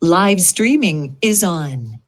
Live streaming is on.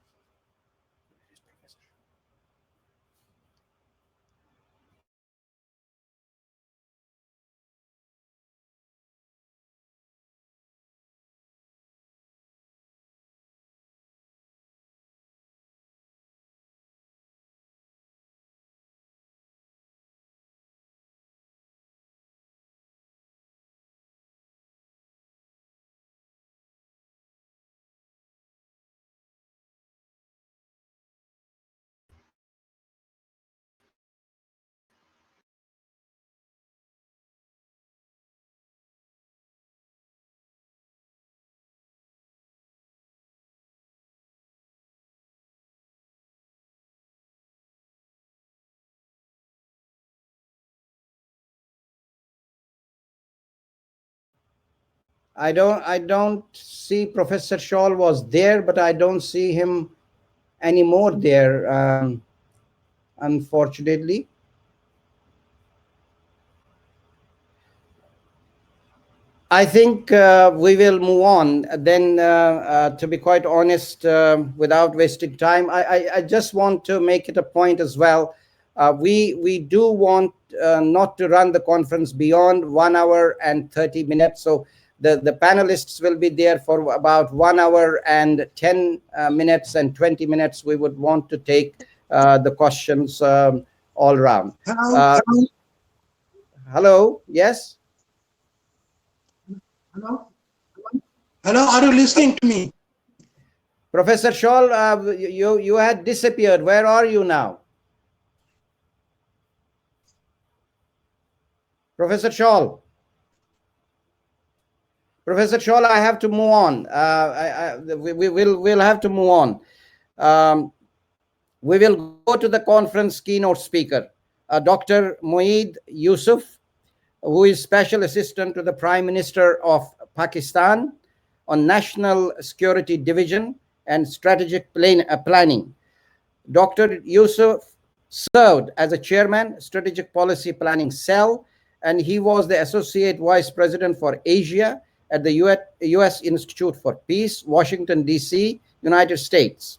I don't see Professor Shawl was there, but I don't see him anymore there, unfortunately. I think we will move on. Then, to be quite honest, without wasting time, I just want to make it a point as well. We do want not to run the conference beyond 1 hour and 30 minutes. So the panelists will be there for about 1 hour and 10 minutes, and 20 minutes we would want to take the questions all around. Hello, yes? Hello? Hello, are you listening to me? Professor Shawl, you had disappeared. Where are you now? Professor Shawl. Professor Shawl, I have to move on. We'll have to move on. We will go to the conference keynote speaker, Dr. Moeed Yusuf, who is Special Assistant to the Prime Minister of Pakistan on National Security Division and Strategic Planning. Dr. Yusuf served as a chairman, Strategic Policy Planning Cell, and he was the Associate Vice President for Asia at the U.S. Institute for Peace, Washington, D.C., United States.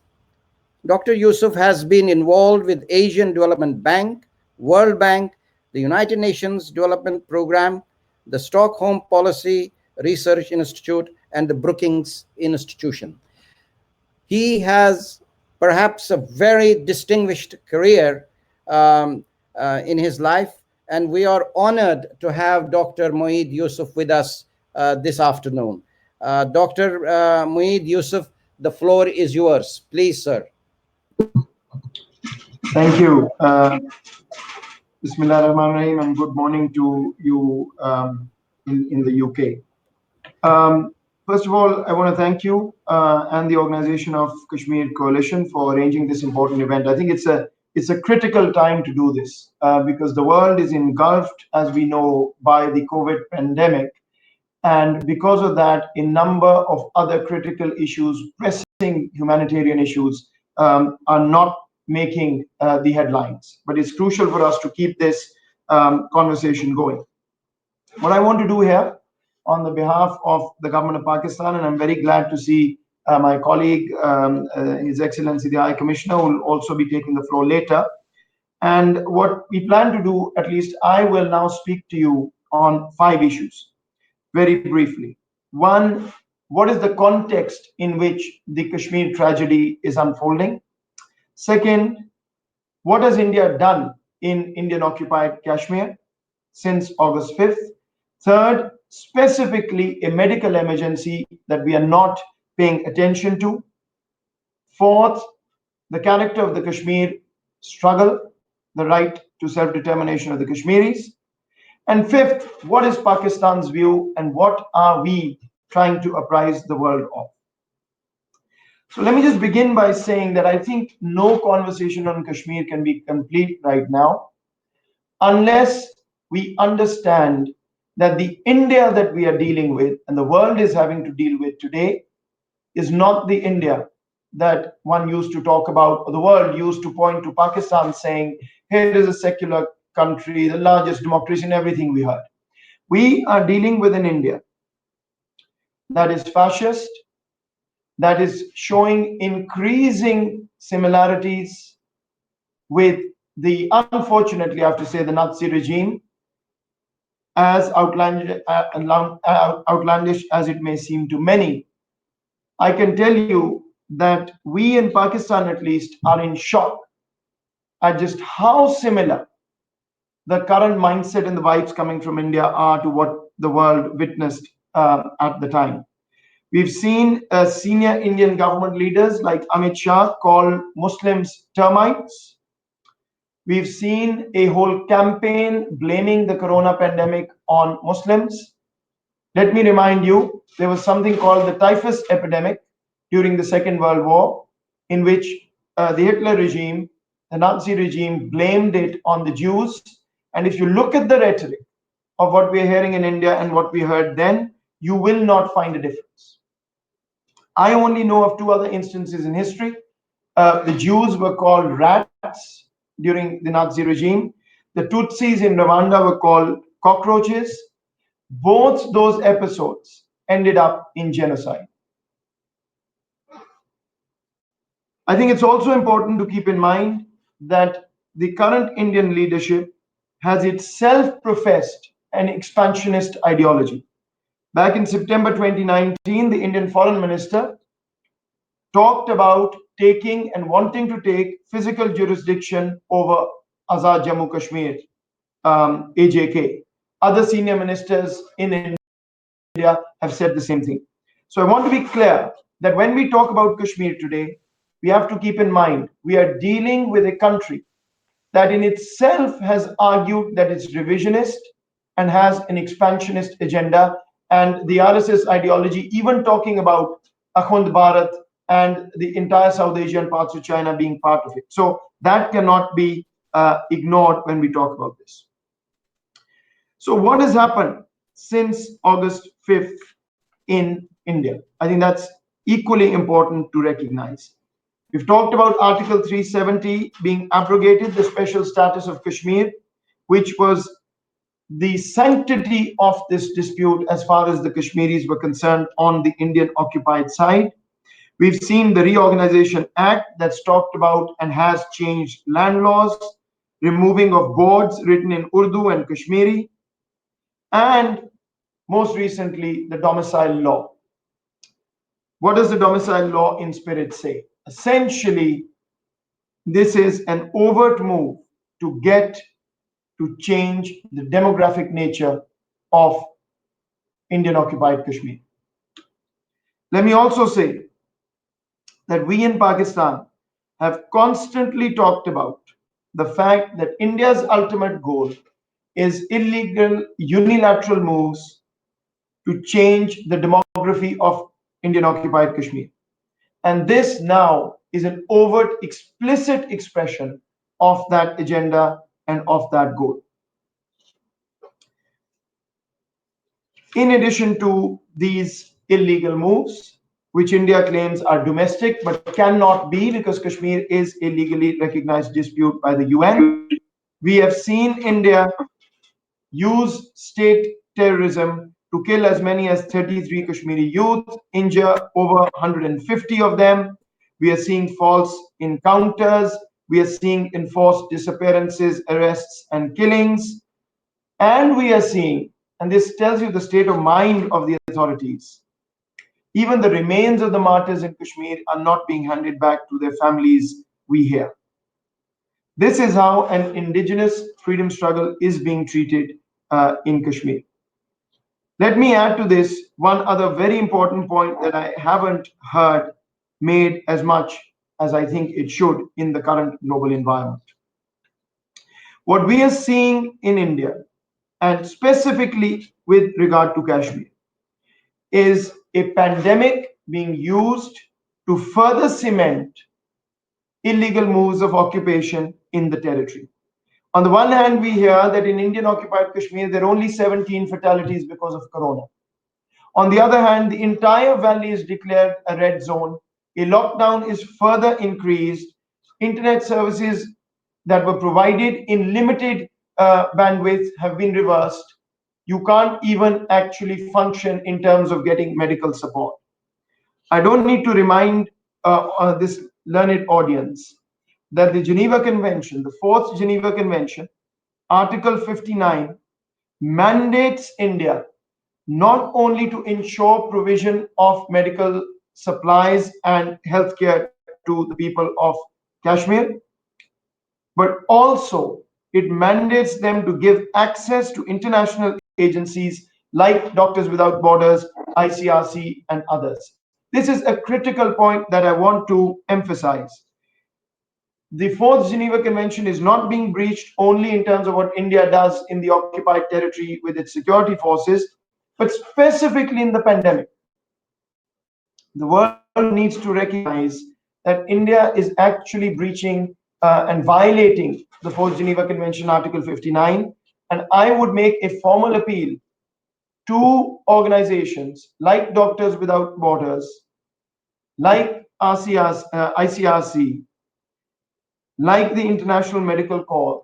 Dr. Yusuf has been involved with Asian Development Bank, World Bank, the United Nations Development Program, the Stockholm Policy Research Institute, and the Brookings Institution. He has perhaps a very distinguished career in his life, and we are honored to have Dr. Moeed Yusuf with us this afternoon. Dr. Moeed Yusuf, the floor is yours. Please, sir. Thank you. Bismillah ar-Rahman ar-Rahim, and good morning to you in the UK. First of all, I want to thank you and the organization of Kashmir Coalition for arranging this important event. I think it's a critical time to do this because the world is engulfed, as we know, by the COVID pandemic. And because of that, a number of other critical issues, pressing humanitarian issues, are not making the headlines. But it's crucial for us to keep this conversation going. What I want to do here on the behalf of the government of Pakistan, and I'm very glad to see my colleague, His Excellency the High Commissioner, will also be taking the floor later. And what we plan to do, at least I will now speak to you on 5 issues, very briefly. One, what is the context in which the Kashmir tragedy is unfolding? Second, what has India done in Indian-occupied Kashmir since August 5th? Third, specifically a medical emergency that we are not paying attention to. Fourth, the character of the Kashmir struggle, the right to self-determination of the Kashmiris. And fifth, what is Pakistan's view and what are we trying to apprise the world of? So let me just begin by saying that I think no conversation on Kashmir can be complete right now unless we understand that the India that we are dealing with and the world is having to deal with today is not the India that one used to talk about, or the world used to point to Pakistan saying, here is a secular country, the largest democracy, and everything we heard. We are dealing with an India that is fascist, that is showing increasing similarities with the, unfortunately, I have to say, the Nazi regime, as outlandish as it may seem to many. I can tell you that we in Pakistan, at least, are in shock at just how similar the current mindset and the vibes coming from India are to what the world witnessed at the time. We've seen senior Indian government leaders like Amit Shah call Muslims termites. We've seen a whole campaign blaming the corona pandemic on Muslims. Let me remind you, there was something called the typhus epidemic during the Second World War, in which the Hitler regime, the Nazi regime, blamed it on the Jews. And if you look at the rhetoric of what we're hearing in India and what we heard then, you will not find a difference. I only know of two other instances in history. The Jews were called rats during the Nazi regime. The Tutsis in Rwanda were called cockroaches. Both those episodes ended up in genocide. I think it's also important to keep in mind that the current Indian leadership has itself professed an expansionist ideology. Back in September 2019, the Indian foreign minister talked about taking and wanting to take physical jurisdiction over Azad Jammu Kashmir, AJK. Other senior ministers in India have said the same thing. So I want to be clear that when we talk about Kashmir today, we have to keep in mind we are dealing with a country that in itself has argued that it's revisionist and has an expansionist agenda, and the RSS ideology even talking about Akhund Bharat and the entire South Asia and parts of China being part of it. So that cannot be ignored when we talk about this. So what has happened since August 5th in India? I think that's equally important to recognize. We've talked about Article 370 being abrogated, the special status of Kashmir, which was the sanctity of this dispute as far as the Kashmiris were concerned on the Indian occupied side. We've seen the Reorganization Act that's talked about and has changed land laws, removing of boards written in Urdu and Kashmiri, and most recently, the domicile law. What does the domicile law in spirit say? Essentially, this is an overt move to get to change the demographic nature of Indian occupied Kashmir. Let me also say that we in Pakistan have constantly talked about the fact that India's ultimate goal is illegal unilateral moves to change the demography of Indian occupied Kashmir. And this now is an overt, explicit expression of that agenda and of that goal. In addition to these illegal moves, which India claims are domestic but cannot be because Kashmir is a legally recognized dispute by the UN, we have seen India use state terrorism to kill as many as 33 Kashmiri youth, injure over 150 of them. We are seeing false encounters. We are seeing enforced disappearances, arrests, and killings. And we are seeing, and this tells you the state of mind of the authorities, even the remains of the martyrs in Kashmir are not being handed back to their families, we hear. This is how an indigenous freedom struggle is being treated in Kashmir. Let me add to this one other very important point that I haven't heard made as much as I think it should in the current global environment. What we are seeing in India, and specifically with regard to Kashmir, is a pandemic being used to further cement illegal moves of occupation in the territory. On the one hand, we hear that in Indian occupied Kashmir, there are only 17 fatalities because of corona. On the other hand, the entire valley is declared a red zone. A lockdown is further increased. Internet services that were provided in limited bandwidth have been reversed. You can't even actually function in terms of getting medical support. I don't need to remind this learned audience that the Geneva Convention, the fourth Geneva Convention, Article 59, mandates India not only to ensure provision of medical supplies and healthcare to the people of Kashmir, but also it mandates them to give access to international agencies like Doctors Without Borders, ICRC, and others. This is a critical point that I want to emphasize. The fourth Geneva Convention is not being breached only in terms of what India does in the occupied territory with its security forces, but specifically in the pandemic. The world needs to recognize that India is actually breaching and violating the fourth Geneva Convention, Article 59. And I would make a formal appeal to organizations like Doctors Without Borders, like ICRC, like the International Medical Corps,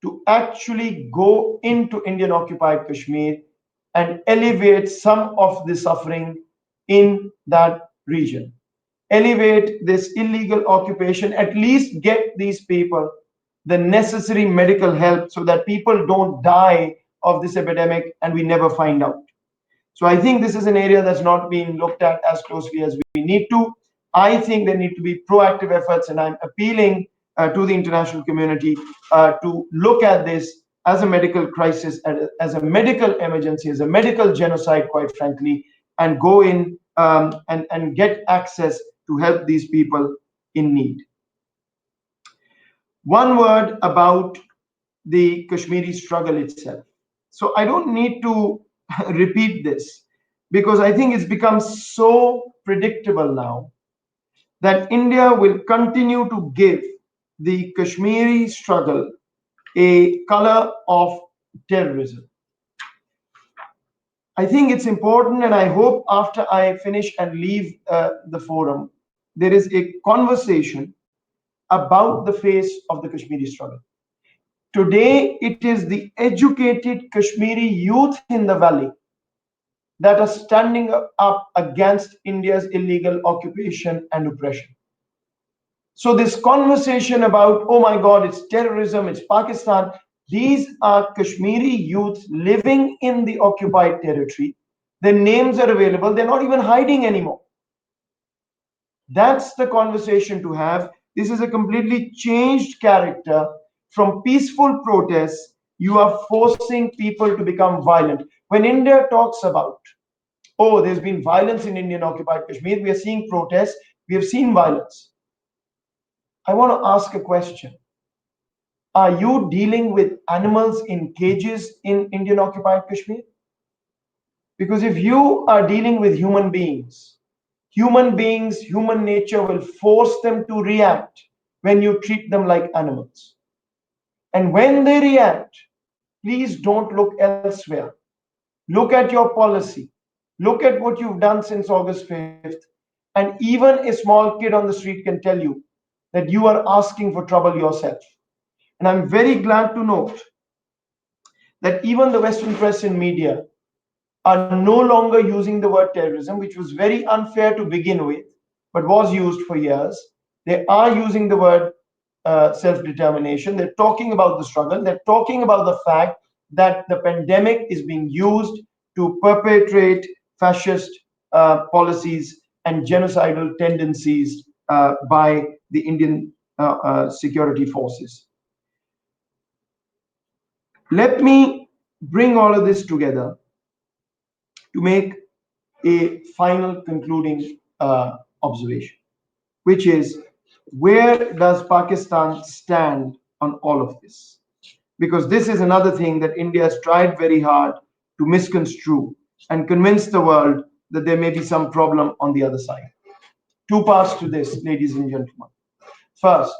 to actually go into Indian occupied Kashmir and alleviate some of the suffering in that region. Elevate this illegal occupation, at least get these people the necessary medical help so that people don't die of this epidemic and we never find out. So I think this is an area that's not being looked at as closely as we need to. I think there need to be proactive efforts, and I'm appealing to the international community to look at this as a medical crisis, as a medical emergency, as a medical genocide, quite frankly, and go in and get access to help these people in need. One word about the Kashmiri struggle itself. So I don't need to repeat this because I think it's become so predictable now that India will continue to give the Kashmiri struggle a color of terrorism. I think it's important, and I hope after I finish and leave the forum, there is a conversation about the face of the Kashmiri struggle. Today, it is the educated Kashmiri youth in the valley that are standing up against India's illegal occupation and oppression. So this conversation about, oh my God, it's terrorism, it's Pakistan, these are Kashmiri youth living in the occupied territory. Their names are available. They're not even hiding anymore. That's the conversation to have. This is a completely changed character. From peaceful protests, you are forcing people to become violent. When India talks about, oh, there's been violence in Indian occupied Kashmir, we are seeing protests, we have seen violence. I want to ask a question. Are you dealing with animals in cages in Indian occupied Kashmir? Because if you are dealing with human beings, human nature will force them to react when you treat them like animals. And when they react, please don't look elsewhere. Look at your policy. Look at what you've done since August 5th. And even a small kid on the street can tell you that you are asking for trouble yourself. And I'm very glad to note that even the Western press and media are no longer using the word terrorism, which was very unfair to begin with, but was used for years. They are using the word self-determination. They're talking about the struggle. They're talking about the fact that the pandemic is being used to perpetrate fascist policies and genocidal tendencies by the Indian security forces. Let me bring all of this together to make a final concluding observation, which is, where does Pakistan stand on all of this? Because this is another thing that India has tried very hard to misconstrue and convince the world that there may be some problem on the other side. Two parts to this, ladies and gentlemen. First,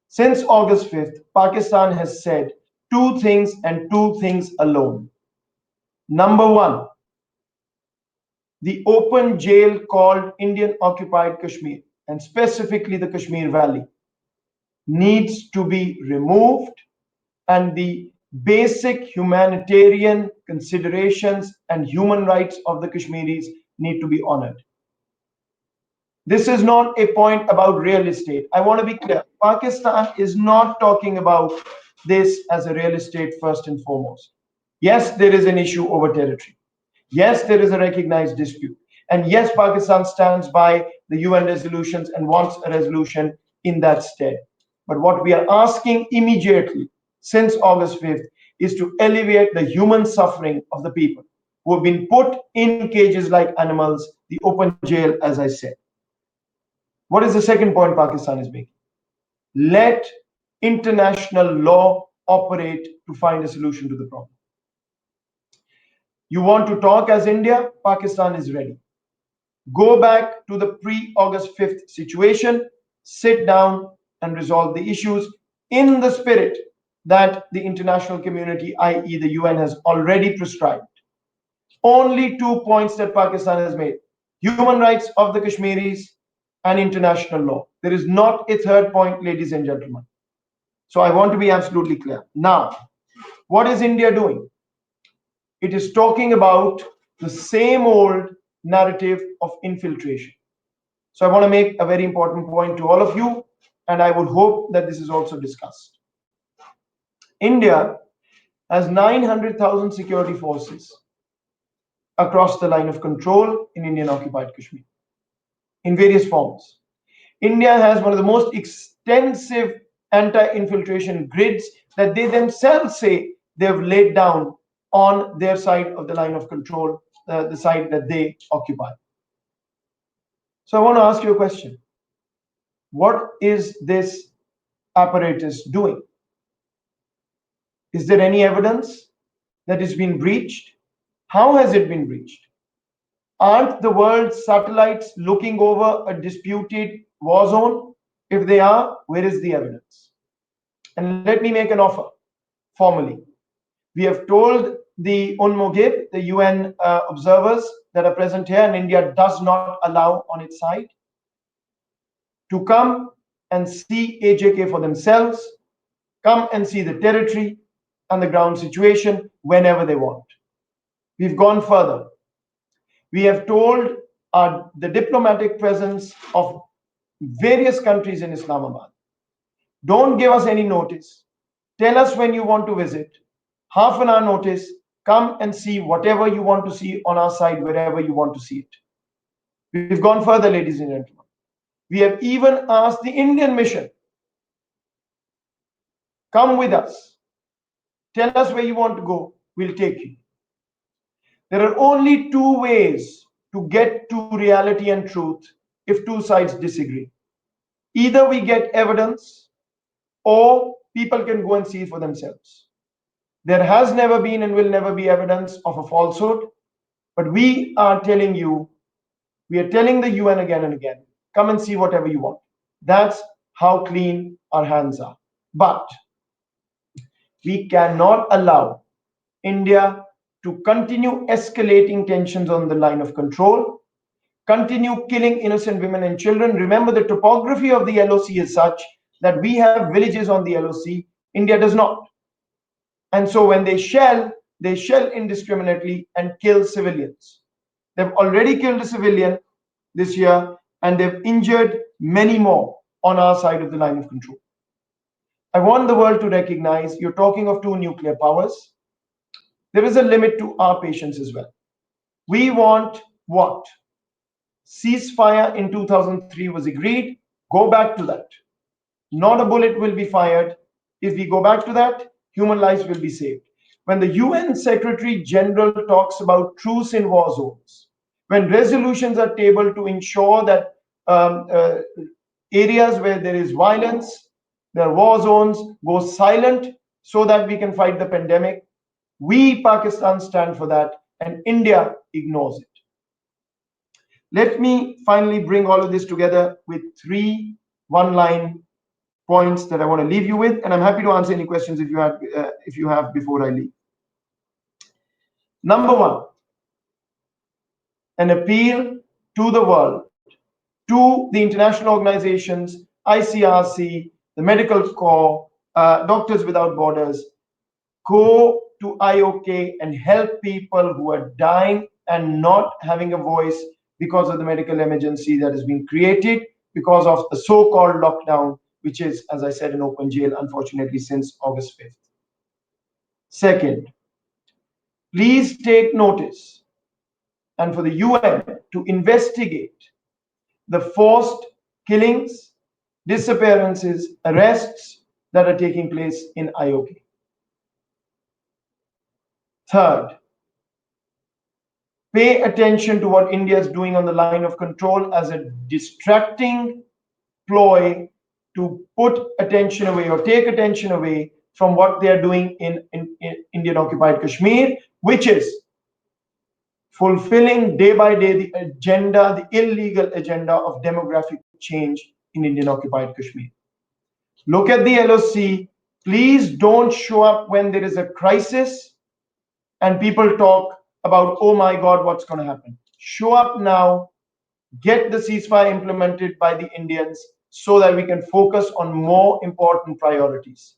since August 5th, Pakistan has said two things and two things alone. Number one, the open jail called Indian occupied Kashmir, and specifically the Kashmir Valley, needs to be removed, and the basic humanitarian considerations and human rights of the Kashmiris need to be honored. This is not a point about real estate. I want to be clear. Pakistan is not talking about this as a real estate first and foremost. Yes, there is an issue over territory. Yes, there is a recognized dispute. And yes, Pakistan stands by the UN resolutions and wants a resolution in that stead. But what we are asking immediately since August 5th is to alleviate the human suffering of the people who have been put in cages like animals, the open jail, as I said. What is the second point Pakistan is making? Let international law operate to find a solution to the problem. You want to talk as India? Pakistan is ready. Go back to the pre-August 5th situation, sit down and resolve the issues in the spirit that the international community, i.e. the UN, has already prescribed. Only 2 points that Pakistan has made: human rights of the Kashmiris and international law. There is not a third point, ladies and gentlemen. So I want to be absolutely clear. Now, what is India doing? It is talking about the same old narrative of infiltration. So I want to make a very important point to all of you, and I would hope that this is also discussed. India has 900,000 security forces across the line of control in Indian occupied Kashmir in various forms. India has one of the most extensive anti-infiltration grids that they themselves say they have laid down on their side of the line of control, the side that they occupy. So I want to ask you a question. What is this apparatus doing? Is there any evidence that it's been breached? How has it been breached? Aren't the world's satellites looking over a disputed war zone? If they are, where is the evidence? And let me make an offer formally. We have told the UNMOGIB, the UN observers that are present here, and India does not allow on its side, to come and see AJK for themselves, come and see the territory and the ground situation whenever they want. We've gone further. We have told the diplomatic presence of various countries in Islamabad, don't give us any notice. Tell us when you want to visit. Half an hour notice, come and see whatever you want to see on our side, wherever you want to see it. We've gone further, ladies and gentlemen. We have even asked the Indian mission, come with us. Tell us where you want to go, we'll take you. There are only two ways to get to reality and truth if two sides disagree. Either we get evidence or people can go and see for themselves. There has never been and will never be evidence of a falsehood, but we are telling you, we are telling the UN again and again, come and see whatever you want. That's how clean our hands are. But we cannot allow India to continue escalating tensions on the line of control, continue killing innocent women and children. Remember, the topography of the LOC is such that we have villages on the LOC, India does not. And so when they shell indiscriminately and kill civilians. They've already killed a civilian this year, and they've injured many more on our side of the line of control. I want the world to recognize you're talking of two nuclear powers. There is a limit to our patience as well. We want what? Ceasefire in 2003 was agreed. Go back to that. Not a bullet will be fired. If we go back to that, human lives will be saved. When the UN Secretary General talks about truce in war zones, when resolutions are tabled to ensure that areas where there is violence, there are war zones, go silent so that we can fight the pandemic, we, Pakistan, stand for that, and India ignores it. Let me finally bring all of this together with three one-line points that I want to leave you with, and I'm happy to answer any questions if you have before I leave. Number one, an appeal to the world, to the international organizations, ICRC, the Medical Corps, Doctors Without Borders. Go to IOK and help people who are dying and not having a voice because of the medical emergency that has been created because of the so-called lockdown, which is, as I said, in open jail, unfortunately, since August 5th. Second, please take notice and for the UN to investigate the forced killings, disappearances, arrests that are taking place in IOK. Third, pay attention to what India is doing on the line of control as a distracting ploy to put attention away or take attention away from what they are doing in Indian occupied Kashmir, which is fulfilling day by day the agenda, the illegal agenda of demographic change in Indian occupied Kashmir. Look at the LOC. Please don't show up when there is a crisis and people talk about, oh my God, what's going to happen. Show up now, get the ceasefire implemented by the Indians so that we can focus on more important priorities.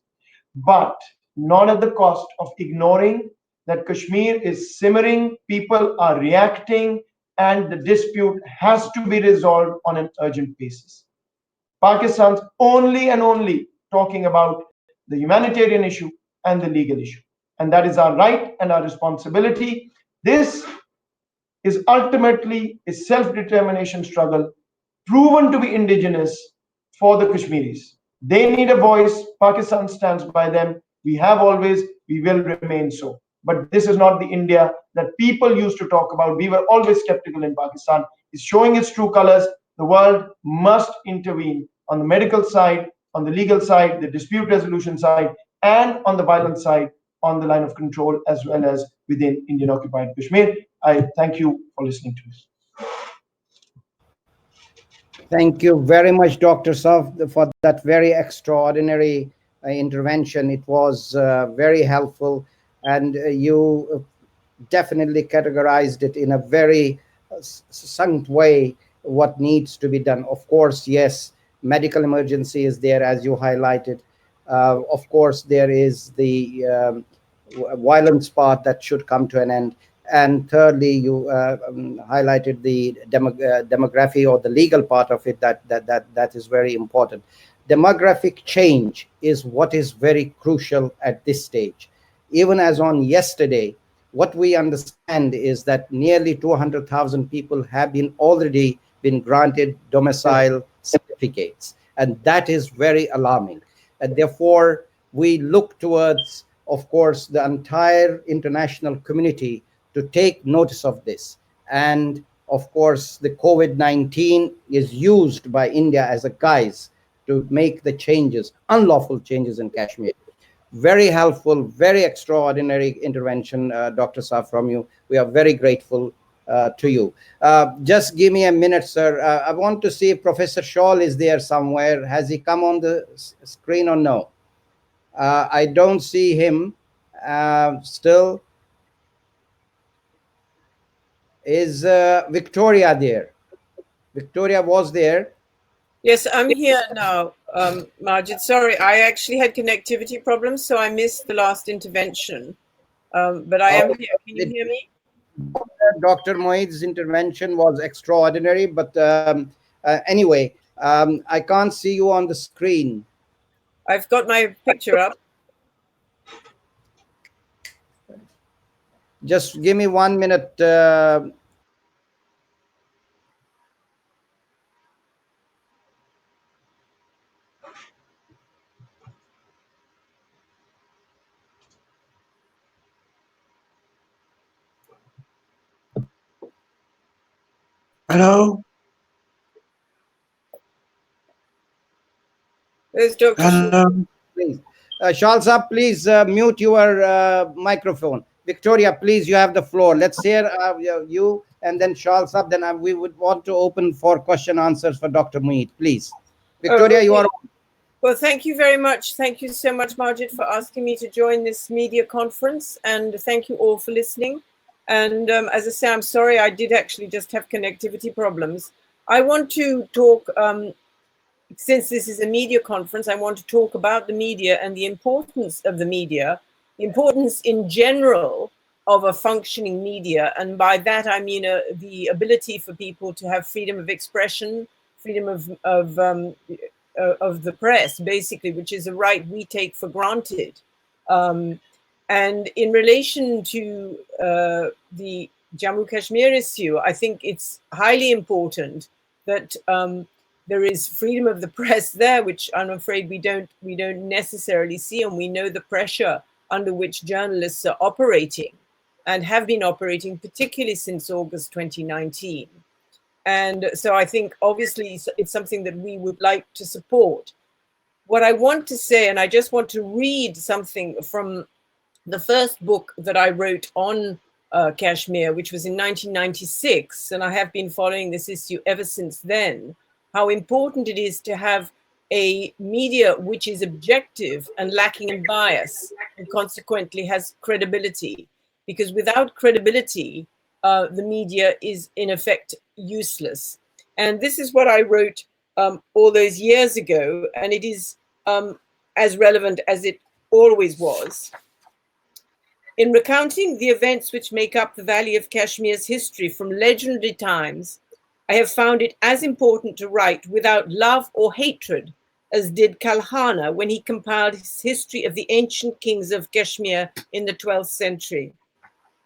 But not at the cost of ignoring that Kashmir is simmering, people are reacting, and the dispute has to be resolved on an urgent basis. Pakistan's only and only talking about the humanitarian issue and the legal issue. And that is our right and our responsibility. This is ultimately a self-determination struggle proven to be indigenous for the Kashmiris. They need a voice. Pakistan stands by them. We have always, we will remain so. But this is not the India that people used to talk about. We were always skeptical in Pakistan. It's showing its true colors. The world must intervene on the medical side, on the legal side, the dispute resolution side, and on the violent side, on the line of control, as well as within Indian occupied Kashmir. I thank you for listening to us. Thank you very much, Dr. Saf, for that very extraordinary intervention. It was very helpful, and you definitely categorized it in a very succinct way what needs to be done. Of course, yes, medical emergency is there, as you highlighted. Of course, there is the violence part that should come to an end. And thirdly, you highlighted the demography or the legal part of it, that is very important. Demographic change is what is very crucial at this stage. Even as on yesterday, what we understand is that nearly 200,000 people have already been granted domicile certificates, and that is very alarming. And therefore, we look towards, of course, the entire international community to take notice of this. And of course, the COVID-19 is used by India as a guise to make the changes, unlawful changes in Kashmir. Very helpful, very extraordinary intervention, Dr. Saf, from you. We are very grateful to you. Just give me a minute, sir. I want to see if Professor Shawl is there somewhere. Has he come on the screen or no? I don't see him still. Is Victoria there? Victoria was there. Yes, I'm here now, Majid. Sorry, I actually had connectivity problems, so I missed the last intervention. But I am here. Can you hear me? Dr. Moeed's intervention was extraordinary, but anyway, I can't see you on the screen. I've got my picture up. Just give me 1 minute. Hello. There's Dr. Hello. Please, Shawl Saab, please mute your microphone. Victoria, please, you have the floor. Let's hear you, and then Shawl Saab. Then we would want to open for question answers for Dr. Moeed. Please, Victoria, you are. Well, thank you very much. Thank you so much, Majid, for asking me to join this media conference, and thank you all for listening. And as I say, I'm sorry, I did actually just have connectivity problems. I want to talk, since this is a media conference, I want to talk about the media and the importance of the media, the importance in general of a functioning media. And by that, I mean the ability for people to have freedom of expression, freedom of the press, basically, which is a right we take for granted. And in relation to the Jammu Kashmir issue, I think it's highly important that there is freedom of the press there, which I'm afraid we don't necessarily see, and we know the pressure under which journalists are operating and have been operating, particularly since August 2019. And so I think obviously it's something that we would like to support. What I want to say, and I just want to read something from the first book that I wrote on Kashmir, which was in 1996, and I have been following this issue ever since then, how important it is to have a media which is objective and lacking in bias, and consequently has credibility. Because without credibility, the media is in effect useless. And this is what I wrote all those years ago, and it is as relevant as it always was. In recounting the events which make up the Valley of Kashmir's history from legendary times, I have found it as important to write without love or hatred as did Kalhana when he compiled his history of the ancient kings of Kashmir in the 12th century.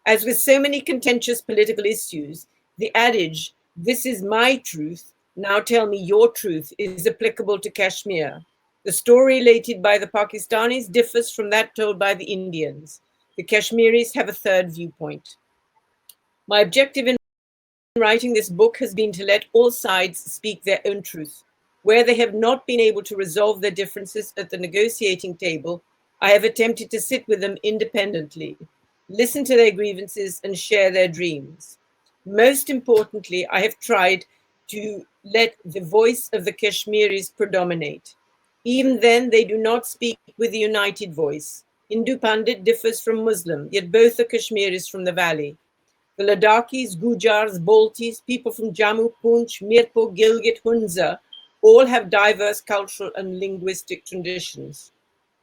As with so many contentious political issues, the adage, "This is my truth, now tell me your truth," is applicable to Kashmir. The story related by the Pakistanis differs from that told by the Indians. The Kashmiris have a third viewpoint. My objective in writing this book has been to let all sides speak their own truth. Where they have not been able to resolve their differences at the negotiating table, I have attempted to sit with them independently, listen to their grievances and share their dreams. Most importantly, I have tried to let the voice of the Kashmiris predominate. Even then, they do not speak with a united voice. Hindu Pandit differs from Muslim, yet both are Kashmiris from the valley. The Ladakhis, Gujars, Baltis, people from Jammu, Poonch, Mirpur, Gilgit, Hunza, all have diverse cultural and linguistic traditions.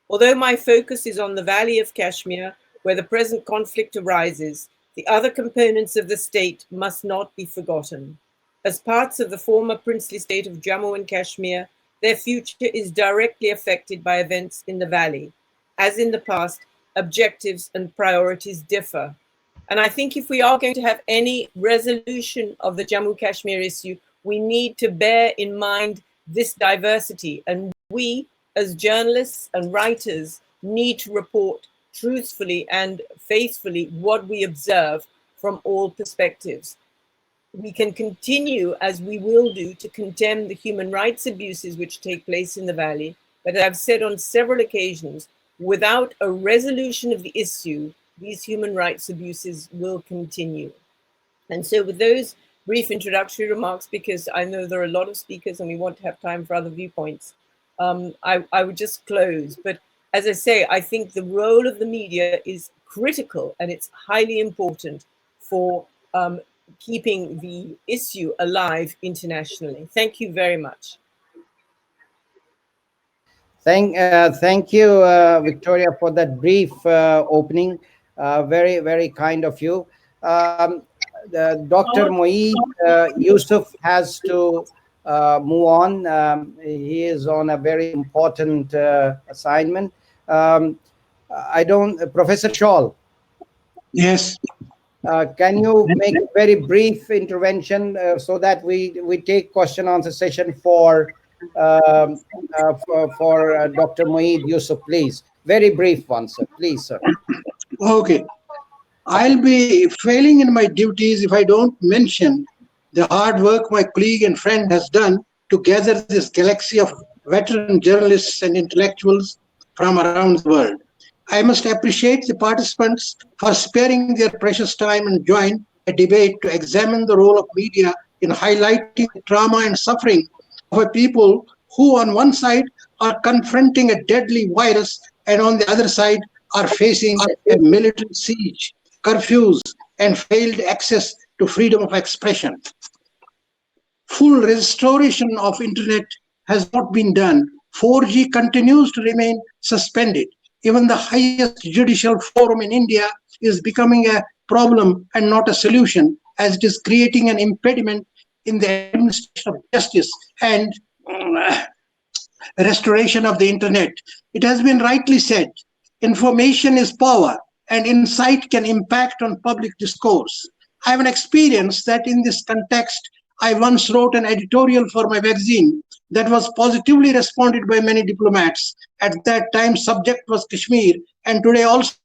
Although my focus is on the Valley of Kashmir, where the present conflict arises, the other components of the state must not be forgotten. As parts of the former princely state of Jammu and Kashmir, their future is directly affected by events in the valley. As in the past, objectives and priorities differ. And I think if we are going to have any resolution of the Jammu Kashmir issue, we need to bear in mind this diversity. And we, as journalists and writers, need to report truthfully and faithfully what we observe from all perspectives. We can continue, as we will do, to condemn the human rights abuses which take place in the valley. But as I've said on several occasions, without a resolution of the issue, these human rights abuses will continue. And so with those brief introductory remarks, because I know there are a lot of speakers and we want to have time for other viewpoints, I would just close. But as I say, I think the role of the media is critical and it's highly important for keeping the issue alive internationally. Thank you very much. Thank you, Victoria, for that brief opening. Very, very kind of you. Dr. Moeed Yusuf has to move on. He is on a very important assignment. Professor Shawl. Yes. Can you make a very brief intervention so that we take question answer session for Dr. Moeed Yusuf, please. Very brief one, sir. Please, sir. Okay. I'll be failing in my duties if I don't mention the hard work my colleague and friend has done to gather this galaxy of veteran journalists and intellectuals from around the world. I must appreciate the participants for sparing their precious time and join a debate to examine the role of media in highlighting the trauma and suffering of a people who on one side are confronting a deadly virus and on the other side are facing a military siege, curfews, and failed access to freedom of expression. Full restoration of internet has not been done. 4G continues to remain suspended. Even the highest judicial forum in India is becoming a problem and not a solution, as it is creating an impediment in the administration of justice and restoration of the internet. It has been rightly said, information is power and insight can impact on public discourse. I have an experience that in this context, I once wrote an editorial for my magazine that was positively responded by many diplomats. At that time, subject was Kashmir, and today also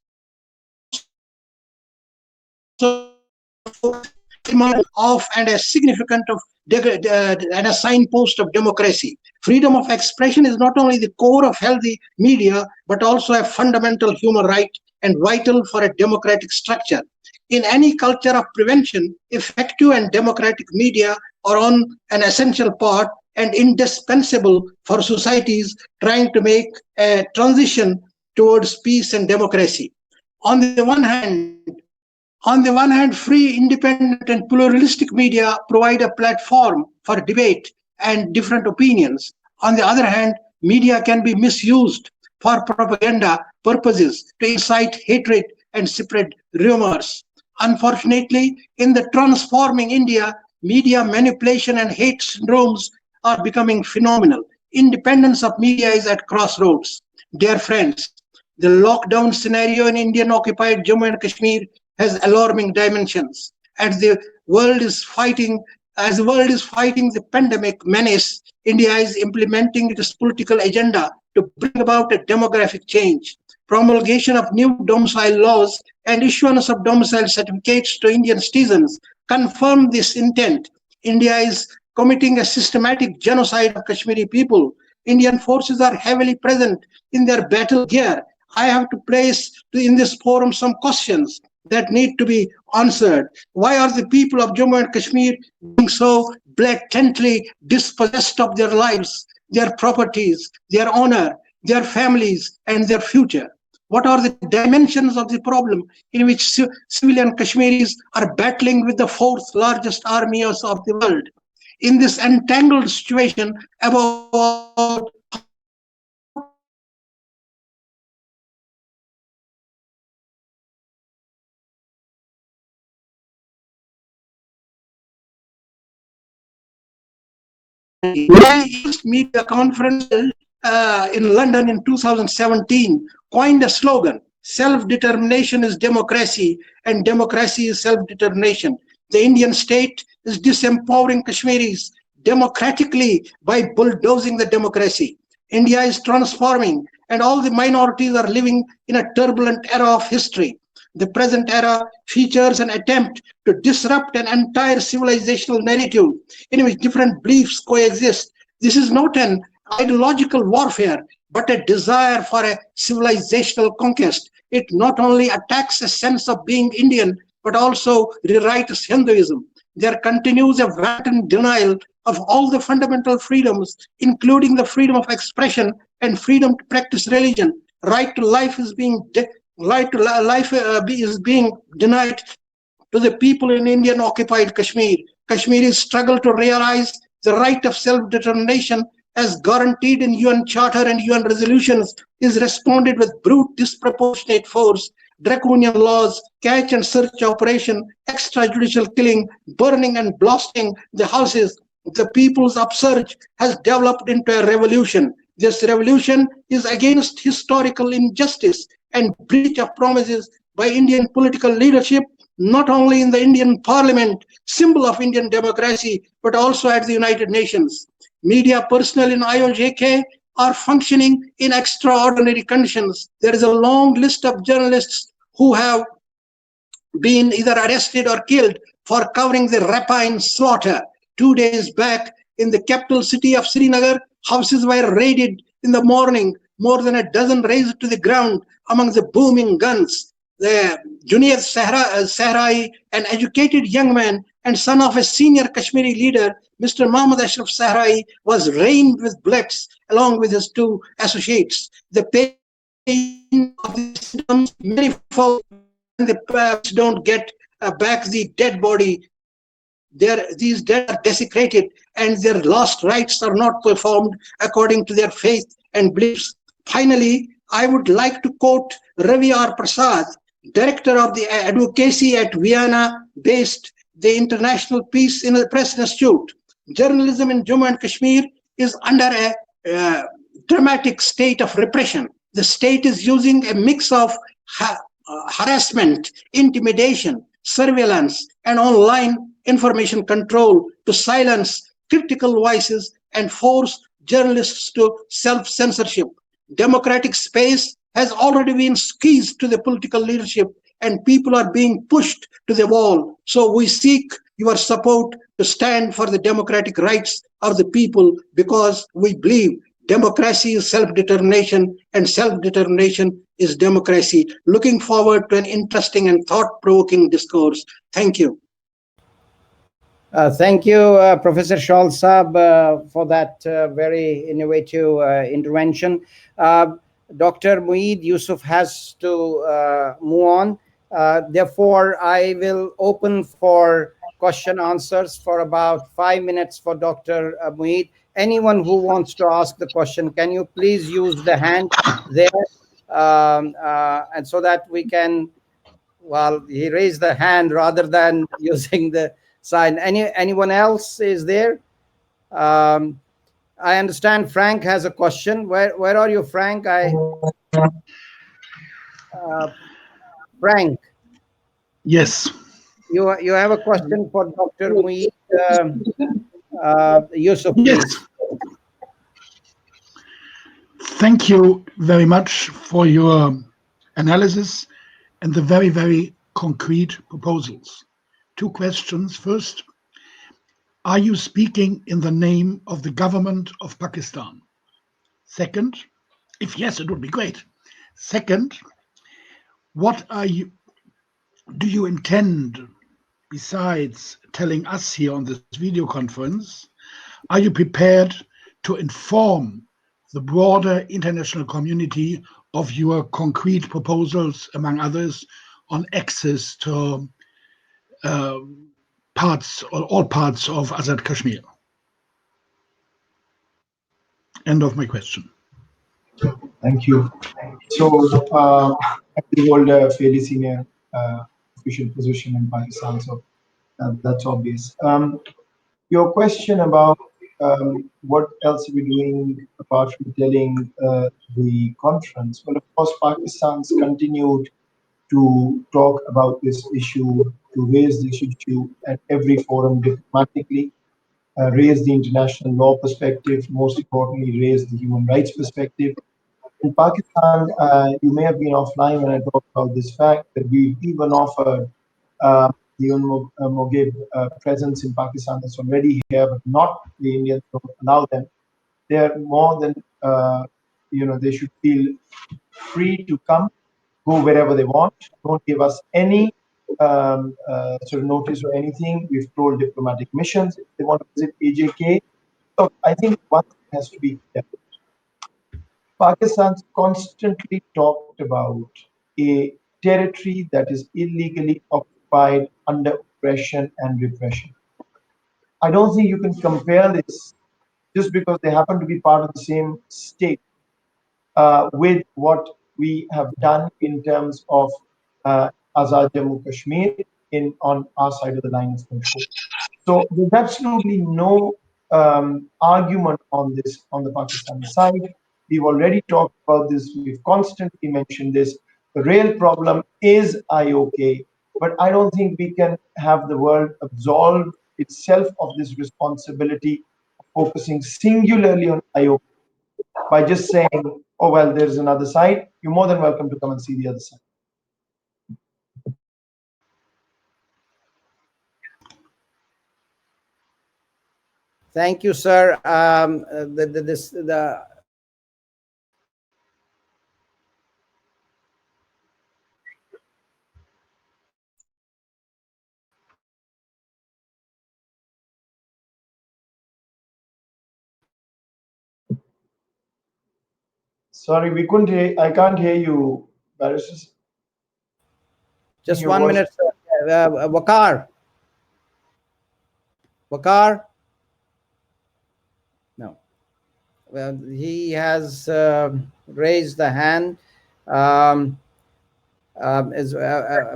of and a significant of and a signpost of democracy. Freedom of expression is not only the core of healthy media, but also a fundamental human right and vital for a democratic structure. In any culture of prevention, effective and democratic media are on an essential part and indispensable for societies trying to make a transition towards peace and democracy. On the one hand, free, independent, and pluralistic media provide a platform for debate and different opinions. On the other hand, media can be misused for propaganda purposes to incite hatred and spread rumors. Unfortunately, in the transforming India, media manipulation and hate syndromes are becoming phenomenal. Independence of media is at crossroads. Dear friends, the lockdown scenario in Indian occupied Jammu and Kashmir has alarming dimensions. As the world is fighting the pandemic menace, India is implementing its political agenda to bring about a demographic change. Promulgation of new domicile laws and issuance of domicile certificates to Indian citizens confirm this intent. India is committing a systematic genocide of Kashmiri people. Indian forces are heavily present in their battle gear. I have to place in this forum some questions that need to be answered. Why are the people of Jammu and Kashmir being so blatantly dispossessed of their lives, their properties, their honor, their families, and their future? What are the dimensions of the problem in which civilian Kashmiris are battling with the fourth largest army of the world? In this entangled situation, above all, media conference in London in 2017 coined a slogan, self-determination is democracy and democracy is self-determination. The Indian state is disempowering Kashmiris democratically by bulldozing the democracy. India is transforming and all the minorities are living in a turbulent era of history. The present era features an attempt to disrupt an entire civilizational narrative in which different beliefs coexist. This is not an ideological warfare, but a desire for a civilizational conquest. It not only attacks a sense of being Indian, but also rewrites Hinduism. There continues a wanton denial of all the fundamental freedoms, including the freedom of expression and freedom to practice religion. Right to life is being is being denied to the people in Indian occupied Kashmir. Kashmiris struggle to realize the right of self-determination as guaranteed in UN Charter and UN resolutions is responded with brute disproportionate force, draconian laws, catch and search operation, extrajudicial killing, burning and blasting the houses. The people's upsurge has developed into a revolution. This revolution is against historical injustice and breach of promises by Indian political leadership, not only in the Indian Parliament, symbol of Indian democracy, but also at the United Nations. Media personnel in IOJK are functioning in extraordinary conditions. There is a long list of journalists who have been either arrested or killed for covering the rapine slaughter. 2 days back, in the capital city of Srinagar, houses were raided in the morning, more than a dozen razed to the ground among the booming guns. The Junaid Sahrai, an educated young man and son of a senior Kashmiri leader, Mr. Mohammad Ashraf Sahrai, was rained with bullets along with his two associates. The pain of the symptoms manifold, and the parents don't get back the dead body. These dead are desecrated and their last rites are not performed according to their faith and beliefs. Finally, I would like to quote Ravi R. Prasad, director of the advocacy at Vienna-based the International Peace in the Press Institute. Journalism in Jammu and Kashmir is under a dramatic state of repression. The state is using a mix of harassment, intimidation, surveillance, and online information control to silence critical voices and force journalists to self-censorship. Democratic space has already been squeezed to the political leadership and people are being pushed to the wall. So we seek your support to stand for the democratic rights of the people because we believe democracy is self-determination and self-determination is democracy. Looking forward to an interesting and thought-provoking discourse. Thank you. Thank you, Professor Shaul Saab, for that very innovative intervention. Dr. Moeed Yusuf has to move on. Therefore, I will open for question answers for about 5 minutes for Dr. Moeed. Anyone who wants to ask the question, can you please use the hand there? And so that we can, well, he raised the hand rather than using the sign. Anyone else is there? I understand Frank has a question. Where are you, Frank? Frank. Yes. You have a question for Dr. Moeed Yusuf, Yes. please. Thank you very much for your analysis and the very, very concrete proposals. 2 questions. First, are you speaking in the name of the government of Pakistan? Second, if yes, it would be great. Second, what do you intend, besides telling us here on this video conference, are you prepared to inform the broader international community of your concrete proposals, among others, on access to parts or all parts of Azad Kashmir? End of my question. Thank you. So, I hold a fairly senior official position in Pakistan, so that's obvious. Your question about what else are we doing apart from telling the conference? Well, of course, Pakistan's continued to talk about this issue, to raise this issue at every forum diplomatically, raise the international law perspective, most importantly, raise the human rights perspective. In Pakistan, you may have been offline when I talked about this fact that we even offered the Mogib presence in Pakistan that's already here, but not the Indians don't allow them. They are more than, they should feel free to come, go wherever they want. Don't give us any sort of notice or anything. We've told diplomatic missions if they want to visit AJK. So I think one thing has to be clear. Pakistan's constantly talked about a territory that is illegally occupied under oppression and repression. I don't think you can compare this just because they happen to be part of the same state with what we have done in terms of Azad Jammu Kashmir on our side of the line of control. So there's absolutely no argument on this on the Pakistani side. We've already talked about this. We've constantly mentioned this. The real problem is IOK, but I don't think we can have the world absolve itself of this responsibility of focusing singularly on IOK by just saying, oh, well, there's another side. You're more than welcome to come and see the other side. Thank you, sir. Sorry, we couldn't hear. I can't hear you, Barrister. Just 1 minute, sir. Waqar. Waqar? No. Well, he has raised the hand.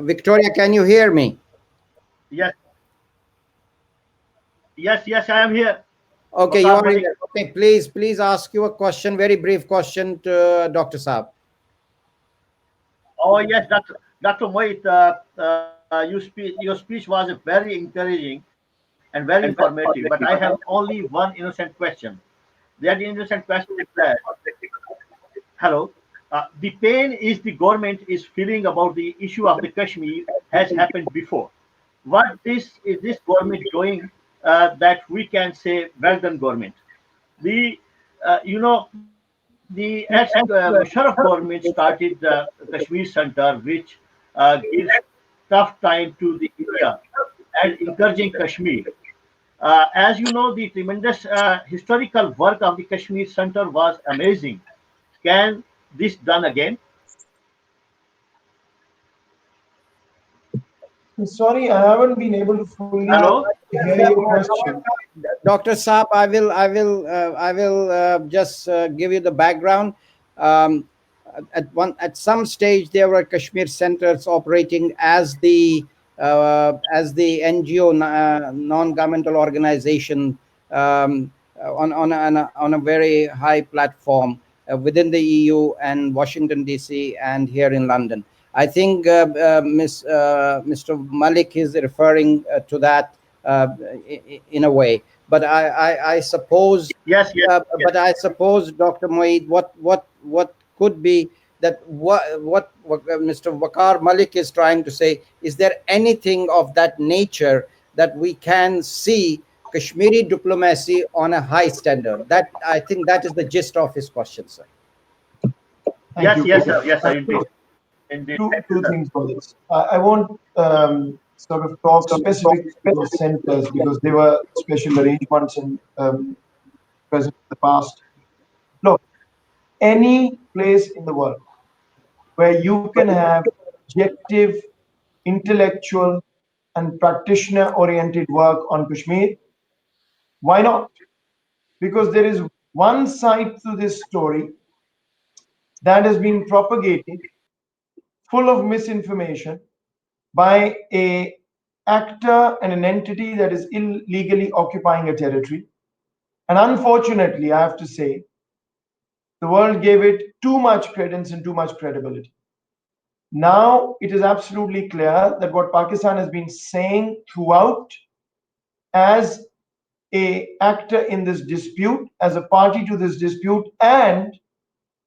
Victoria, can you hear me? Yes. Yes, I am here. Okay, you are Malik. here. Okay, please ask you a question, very brief question to Dr. Saab. Oh yes, Dr. Mohit, your speech was very encouraging and very informative. But I have only one innocent question. That innocent question is that, hello, the pain is the government is feeling about the issue of the Kashmir has happened before. What is this government doing that we can say, well done, government? The the Musharraf government started the Kashmir Center, which gives tough time to the India and encouraging Kashmir. As you know, the tremendous historical work of the Kashmir Center was amazing. Can this done again? I'm sorry, I haven't been able to fully Hello? hear your question. Dr. Saab, I will just give you the background. Um, at some stage, there were Kashmir centers operating as the NGO, non-governmental organization, on a very high platform within the EU and Washington DC and here in London. I think Mr. Malik is referring to that in a way. But I suppose, Yes. but I suppose, Dr. Moeed, what could be that what Mr. Waqar Malik is trying to say, is there anything of that nature that we can see Kashmiri diplomacy on a high standard? That, I think, that is the gist of his question, sir. Thank you. Yes, sir. Indeed. Two things for this. I won't sort of talk specific to the centers because they were special arrangements in present in the past. Look, any place in the world where you can have objective, intellectual, and practitioner-oriented work on Kashmir, why not? Because there is one side to this story that has been propagated full of misinformation by a actor and an entity that is illegally occupying a territory. And unfortunately, I have to say, the world gave it too much credence and too much credibility. Now it is absolutely clear that what Pakistan has been saying throughout, as a actor in this dispute, as a party to this dispute, and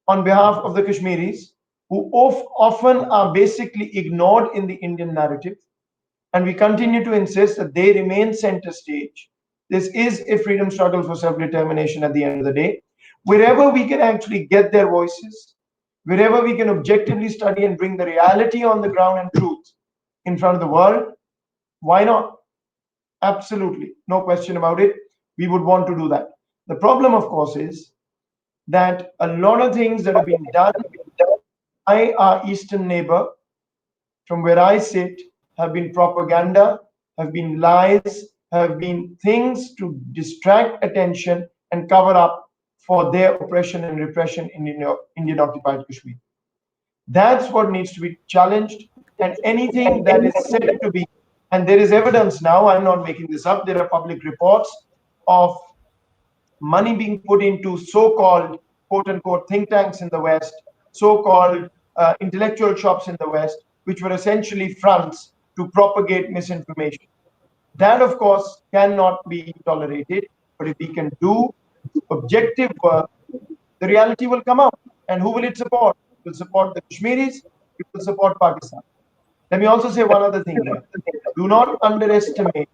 on behalf of the Kashmiris, who often are basically ignored in the Indian narrative, and we continue to insist that they remain center stage. This is a freedom struggle for self-determination at the end of the day. Wherever we can actually get their voices, wherever we can objectively study and bring the reality on the ground and truth in front of the world, why not? Absolutely, no question about it. We would want to do that. The problem, of course, is that a lot of things that have been done by our eastern neighbor, from where I sit, have been propaganda, have been lies, have been things to distract attention and cover up for their oppression and repression in Indian occupied Kashmir. That's what needs to be challenged. And anything that is said to be, and there is evidence now, I'm not making this up, there are public reports of money being put into so-called quote-unquote think tanks in the West, so-called intellectual shops in the West, which were essentially fronts to propagate misinformation. That, of course, cannot be tolerated. But if we can do objective work, the reality will come out. And who will it support? It will support the Kashmiris, it will support Pakistan. Let me also say one other thing here. Do not underestimate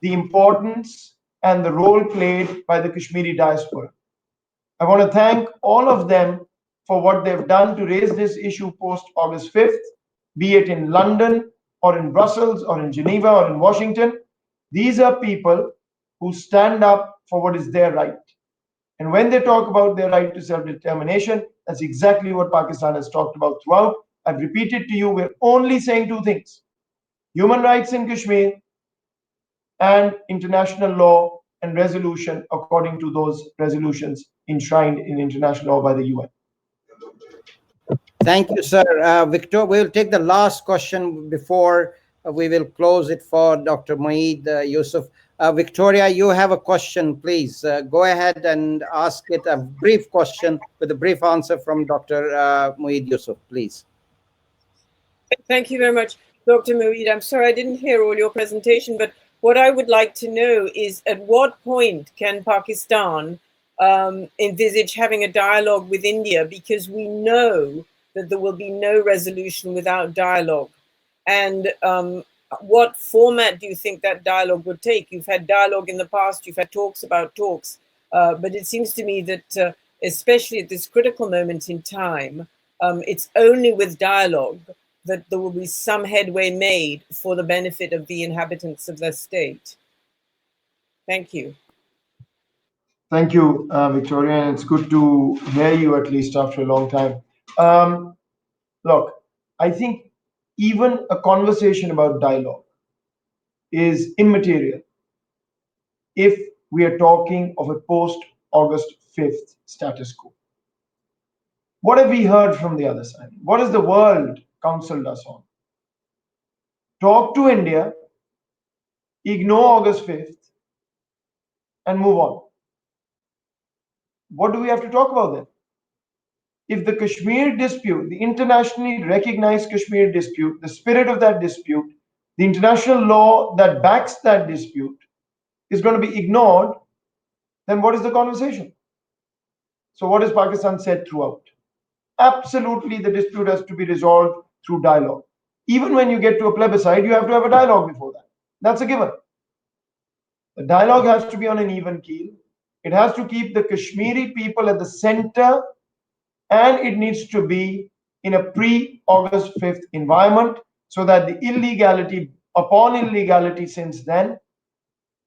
the importance and the role played by the Kashmiri diaspora. I want to thank all of them for what they've done to raise this issue post August 5th, be it in London or in Brussels or in Geneva or in Washington. These are people who stand up for what is their right. And when they talk about their right to self-determination, that's exactly what Pakistan has talked about throughout. I've repeated to you, we're only saying two things: human rights in Kashmir and international law and resolution according to those resolutions enshrined in international law by the UN. Thank you, sir. Victor, we will take the last question before we will close it for Dr. Moeed Yusuf. Victoria, you have a question, please. Go ahead and ask it, a brief question with a brief answer from Dr. Moeed Yusuf, please. Thank you very much, Dr. Moeed. I'm sorry I didn't hear all your presentation, but what I would like to know is at what point can Pakistan envisage having a dialogue with India, because we know that there will be no resolution without dialogue. And what format do you think that dialogue would take? You've had dialogue in the past, you've had talks about talks, but it seems to me that especially at this critical moment in time, it's only with dialogue that there will be some headway made for the benefit of the inhabitants of the state. Thank you. Thank you, Victoria, and it's good to hear you at least after a long time. Look, I think even a conversation about dialogue is immaterial if we are talking of a post-August 5th status quo. What have we heard from the other side? What has the world counseled us on? Talk to India, ignore August 5th, and move on. What do we have to talk about then? If the Kashmir dispute, the internationally recognized Kashmir dispute, the spirit of that dispute, the international law that backs that dispute is going to be ignored, then what is the conversation? So what has Pakistan said throughout? Absolutely, the dispute has to be resolved through dialogue. Even when you get to a plebiscite, you have to have a dialogue before that. That's a given. The dialogue has to be on an even keel. It has to keep the Kashmiri people at the center, and it needs to be in a pre-August 5th environment so that the illegality upon illegality since then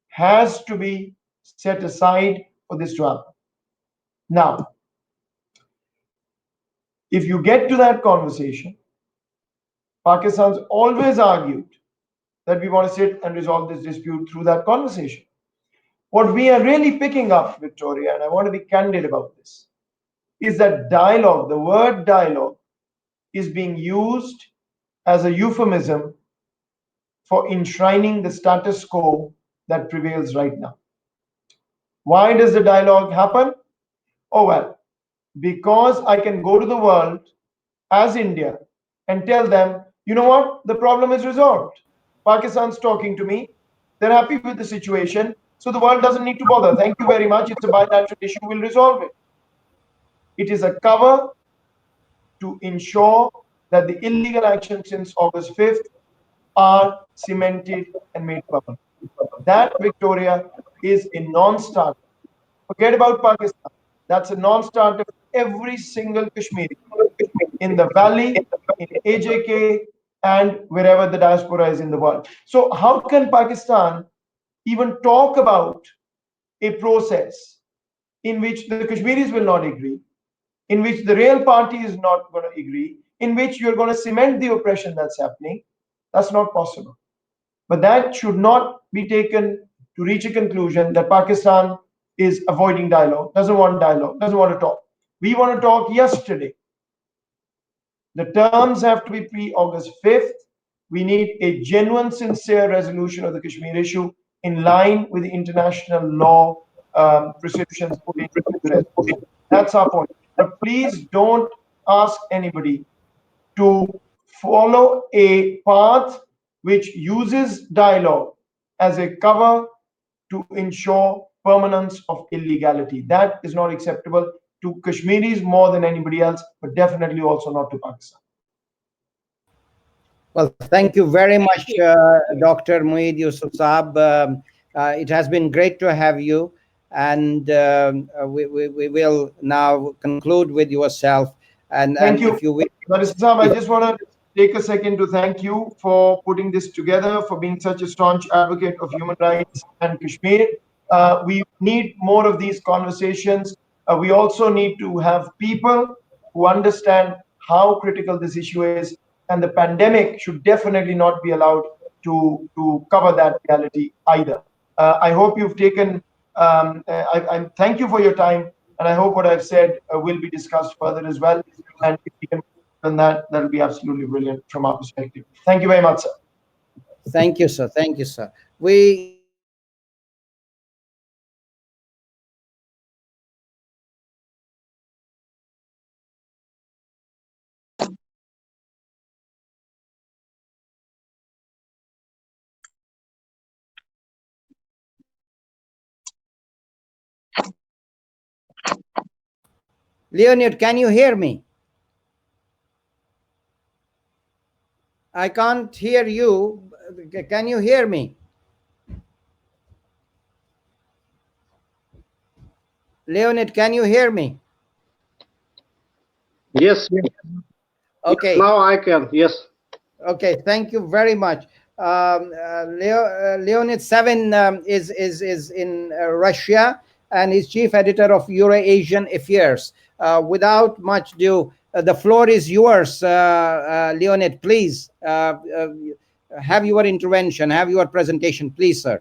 has to be set aside for this to happen. Now, if you get to that conversation, Pakistan's always argued that we want to sit and resolve this dispute through that conversation. What we are really picking up, Victoria, and I want to be candid about this, is that dialogue, the word dialogue, is being used as a euphemism for enshrining the status quo that prevails right now. Why does the dialogue happen? Oh, well, because I can go to the world as India and tell them, you know what, the problem is resolved. Pakistan's talking to me. They're happy with the situation. So the world doesn't need to bother. Thank you very much. It's a bilateral issue. We'll resolve it. It is a cover to ensure that the illegal actions since August 5th are cemented and made permanent. That, Victoria, is a non-starter. Forget about Pakistan. That's a non-starter for every single Kashmiri in the valley, in AJK, and wherever the diaspora is in the world. So how can Pakistan even talk about a process in which the Kashmiris will not agree, in which the real party is not going to agree, in which you're going to cement the oppression that's happening? That's not possible. But that should not be taken to reach a conclusion that Pakistan is avoiding dialogue, doesn't want to talk. We want to talk yesterday. The terms have to be pre-August 5th. We need a genuine, sincere resolution of the Kashmir issue in line with the international law prescriptions put into the resolution. That's our point. But please don't ask anybody to follow a path which uses dialogue as a cover to ensure permanence of illegality. That is not acceptable to Kashmiris more than anybody else, but definitely also not to Pakistan. Well, thank you very much, Dr. Moeed Yusuf Saab. It has been great to have you, and we will now conclude with yourself. And thank you. If you will, Barrister Saab, I just want to take a second to thank you for putting this together, for being such a staunch advocate of human rights and Kashmir. We need more of these conversations. We also need to have people who understand how critical this issue is, and the pandemic should definitely not be allowed to cover that reality either. I hope you've taken, I thank you for your time, and I hope what I've said will be discussed further as well. And if we can then that'll be absolutely brilliant from our perspective. Thank you very much, sir. Thank you, sir. Thank you, sir. We Leonid, can you hear me? I can't hear you. Can you hear me? Leonid, can you hear me? Yes. Okay. Now I can. Yes. Okay. Thank you very much. Leonid Seven is in Russia and is chief editor of Eurasian Affairs. Without much ado, the floor is yours, Leonid. Please have your intervention, have your presentation, please, sir.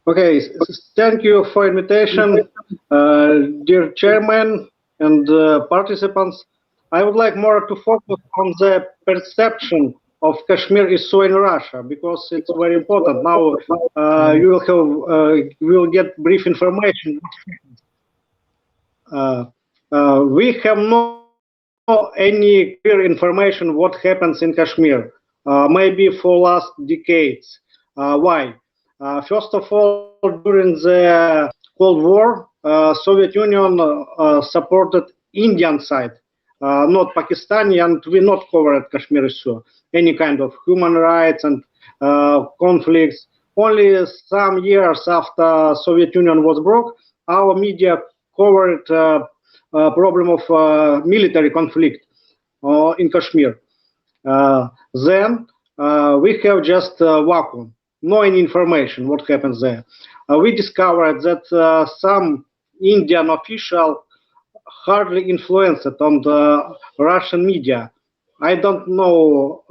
Okay. Thank you for invitation, dear chairman and participants. I would like more to focus on the perception of Kashmir issue in Russia because it's very important. Now you will have will get brief information. We have no any clear information what happens in Kashmir, maybe for last decades. Why? First of all, during the Cold War, Soviet Union supported Indian side, not Pakistani, and we not covered Kashmir issue, any kind of human rights and conflicts. Only some years after Soviet Union was broke, our media covered problem of military conflict in Kashmir. Then we have just vacuum, no any information what happens there. We discovered that some Indian official hardly influenced on the Russian media. I don't know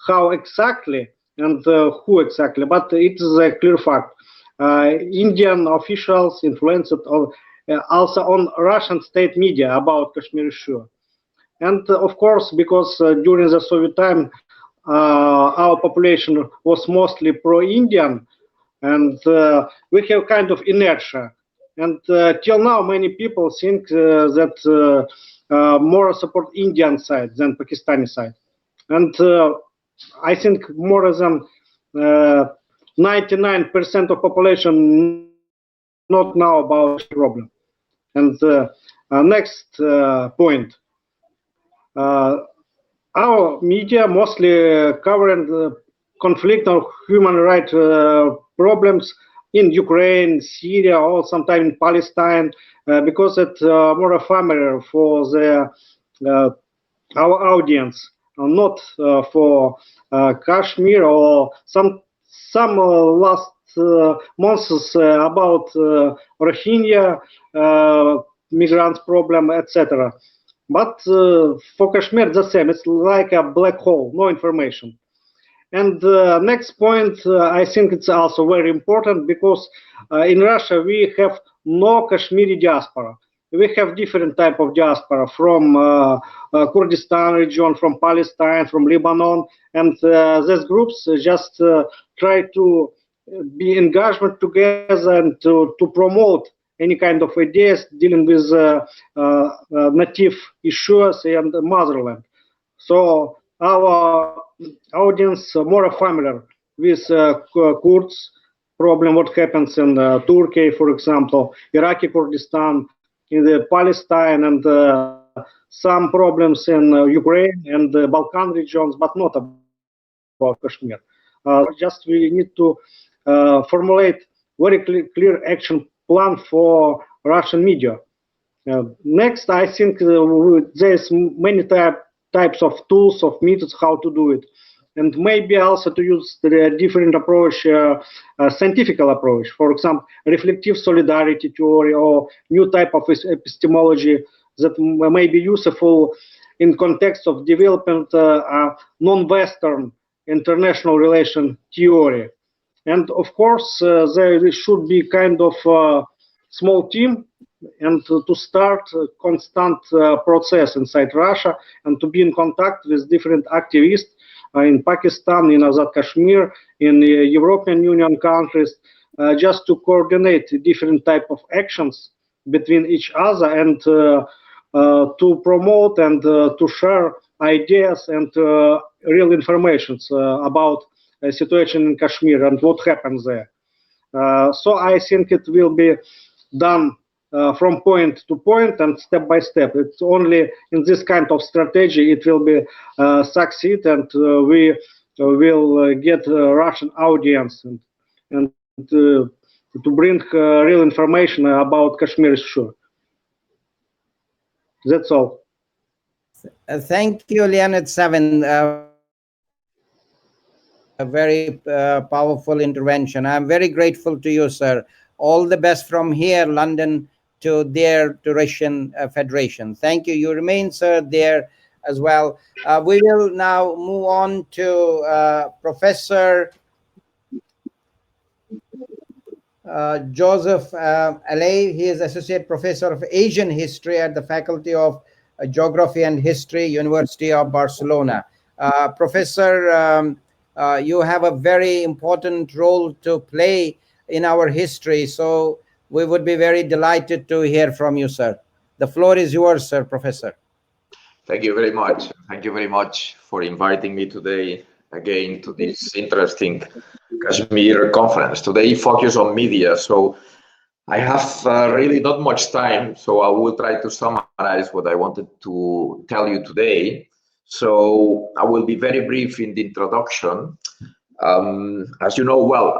how exactly and who exactly, but it is a clear fact. Indian officials influenced also on Russian state media about Kashmir issue. And of course, because during the Soviet time, our population was mostly pro-Indian, and we have kind of inertia. And till now, many people think that more support Indian side than Pakistani side. And I think more than 99% of population not know about the problem. And next point. Our media mostly covering the conflict or human rights problems in Ukraine, Syria, or sometimes in Palestine, because it's more familiar for the our audience, not for Kashmir or some last months about Rohingya migrants problem, etc. But for Kashmir, the same. It's like a black hole, no information. And next point, I think it's also very important because in Russia we have no Kashmiri diaspora. We have different type of diaspora from Kurdistan region, from Palestine, from Lebanon, and these groups just try to be engagement together and to promote any kind of ideas dealing with native issues and motherland. So our audience more familiar with Kurds problem, what happens in Turkey, for example, Iraqi Kurdistan, in the Palestine, and some problems in Ukraine and the Balkan regions, but not about Kashmir. Just we need to formulate very clear action plan for Russian media. Next, I think there's many types of tools, of methods how to do it, and maybe also to use the different approach, scientific approach. For example, reflective solidarity theory or new type of epistemology that may be useful in context of development non-Western international relation theory. And of course, there should be kind of small team and to start a constant process inside Russia and to be in contact with different activists in Pakistan, in Azad Kashmir, in European Union countries, just to coordinate different type of actions between each other and to promote and to share ideas and real information about the situation in Kashmir and what happens there. So I think it will be done from point to point and step by step. It's only in this kind of strategy it will be succeed, and we will get a Russian audience and to bring real information about Kashmir issue. That's all. Thank you, Leonid Savin. A very powerful intervention. I'm very grateful to you, sir. All the best from here, London, to there to Russian Federation. Thank you. You remain, sir, there as well. We will now move on to Professor Joseph Alay. He is Associate Professor of Asian History at the Faculty of Geography and History, University of Barcelona. Professor, you have a very important role to play in our history, so we would be very delighted to hear from you, sir. The floor is yours, sir, Professor. Thank you very much. Thank you very much for inviting me today again to this interesting Kashmir conference. Today focus on media, so I have really not much time, so I will try to summarize what I wanted to tell you today. So I will be very brief in the introduction. As you know well,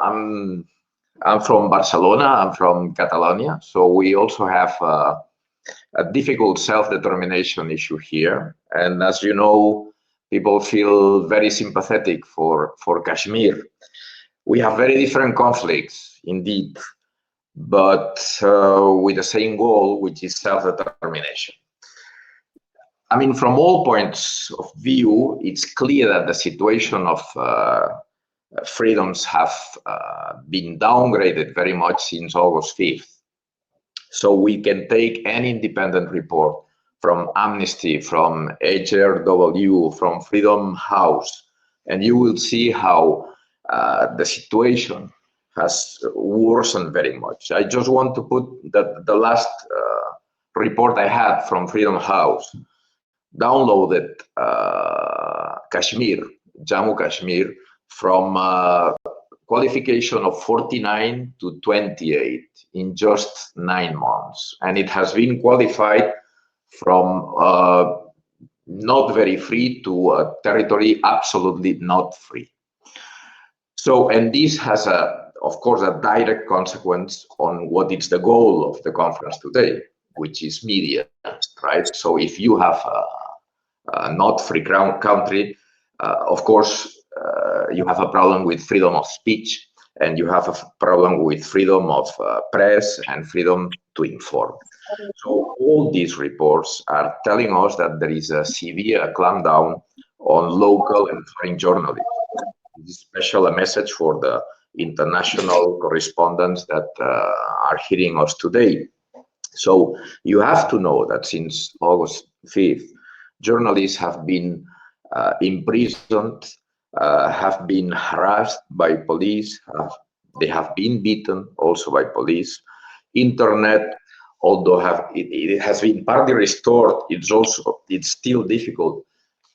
I'm from Barcelona, I'm from Catalonia, so we also have a difficult self-determination issue here. And as you know, people feel very sympathetic for Kashmir. We have very different conflicts, indeed, but with the same goal, which is self-determination. I mean, from all points of view, it's clear that the situation of freedoms have been downgraded very much since August 5th. So we can take any independent report from Amnesty, from HRW, from Freedom House, and you will see how the situation has worsened very much. I just want to put that the last report I had from Freedom House downloaded Kashmir, Jammu Kashmir, from qualification of 49 to 28 in just 9 months. And it has been qualified from not very free to a territory absolutely not free. So, and this has of course, a direct consequence on what is the goal of the conference today, which is media, right? So if you have a not free country, of course, you have a problem with freedom of speech, and you have a problem with freedom of press and freedom to inform. So all these reports are telling us that there is a severe clampdown on local and foreign journalists. This is especially a message for the international correspondents that are hearing us today. So you have to know that since August 5th, journalists have been imprisoned, have been harassed by police, they have been beaten also by police. Internet, although it has been partly restored, it's still difficult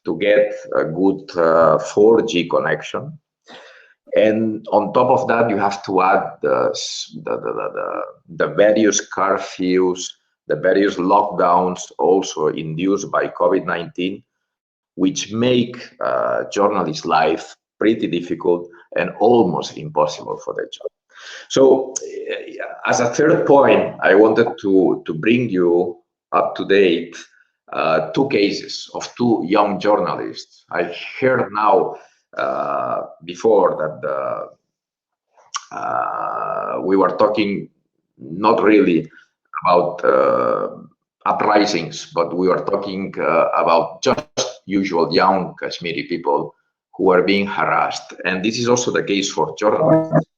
to get a good 4G connection. And on top of that, you have to add the various curfews, the various lockdowns also induced by COVID-19, which make journalists' life pretty difficult and almost impossible for their job. So as a third point, I wanted to bring you up to date 2 cases of 2 young journalists. I heard now before that we were talking not really about uprisings, but we were talking about just usual young Kashmiri people who were being harassed. And this is also the case for journalists.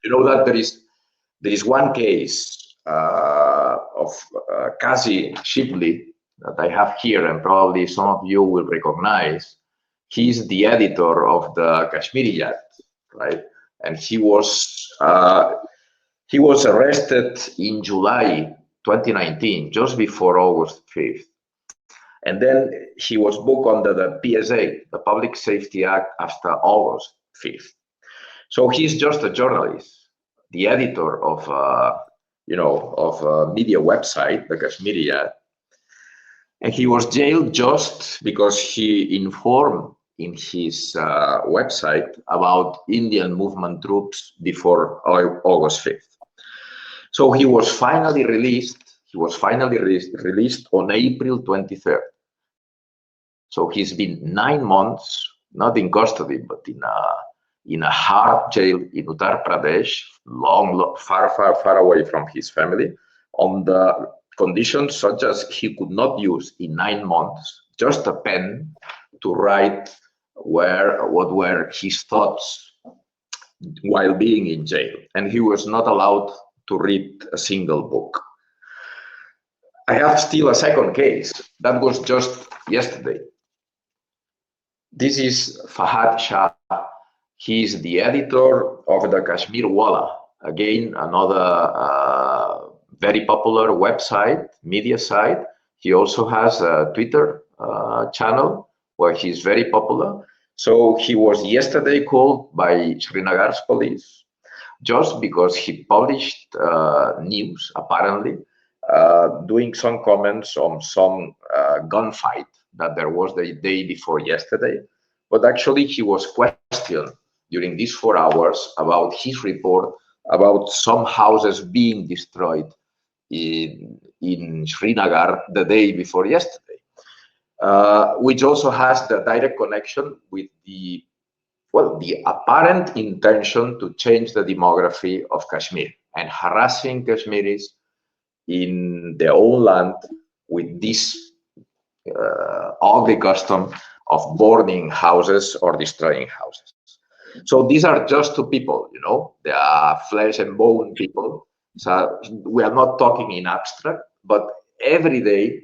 You know that there is one case of Kazi Shibli that I have here, and probably some of you will recognize. He's the editor of the Kashmiriyat, right? And he was arrested in July 2019, just before August 5th. And then he was booked under the PSA, the Public Safety Act, after August 5th. So he's just a journalist, the editor of a media website, the Kashmiriyat. And he was jailed just because he informed in his website about Indian movement troops before August 5th. So he was finally released. He was finally released on April 23rd. So he's been 9 months, not in custody, but in a hard jail in Uttar Pradesh, far away from his family, on the conditions such as he could not use in 9 months just a pen to write what were his thoughts while being in jail. And he was not allowed to read a single book. I have still a second case that was just yesterday. This is Fahad Shah. He is the editor of the Kashmir Wala, again, another very popular website, media site. He also has a Twitter channel where he's very popular. So he was yesterday called by Srinagar's police just because he published news, apparently, doing some comments on some gunfight that there was the day before yesterday. But actually, he was questioned during these 4 hours about his report about some houses being destroyed in Srinagar the day before yesterday, which also has the direct connection with the apparent intention to change the demography of Kashmir and harassing Kashmiris in their own land with this ugly custom of burning houses or destroying houses. So these are just two people, you know, they are flesh and bone people. So we are not talking in abstract, but every day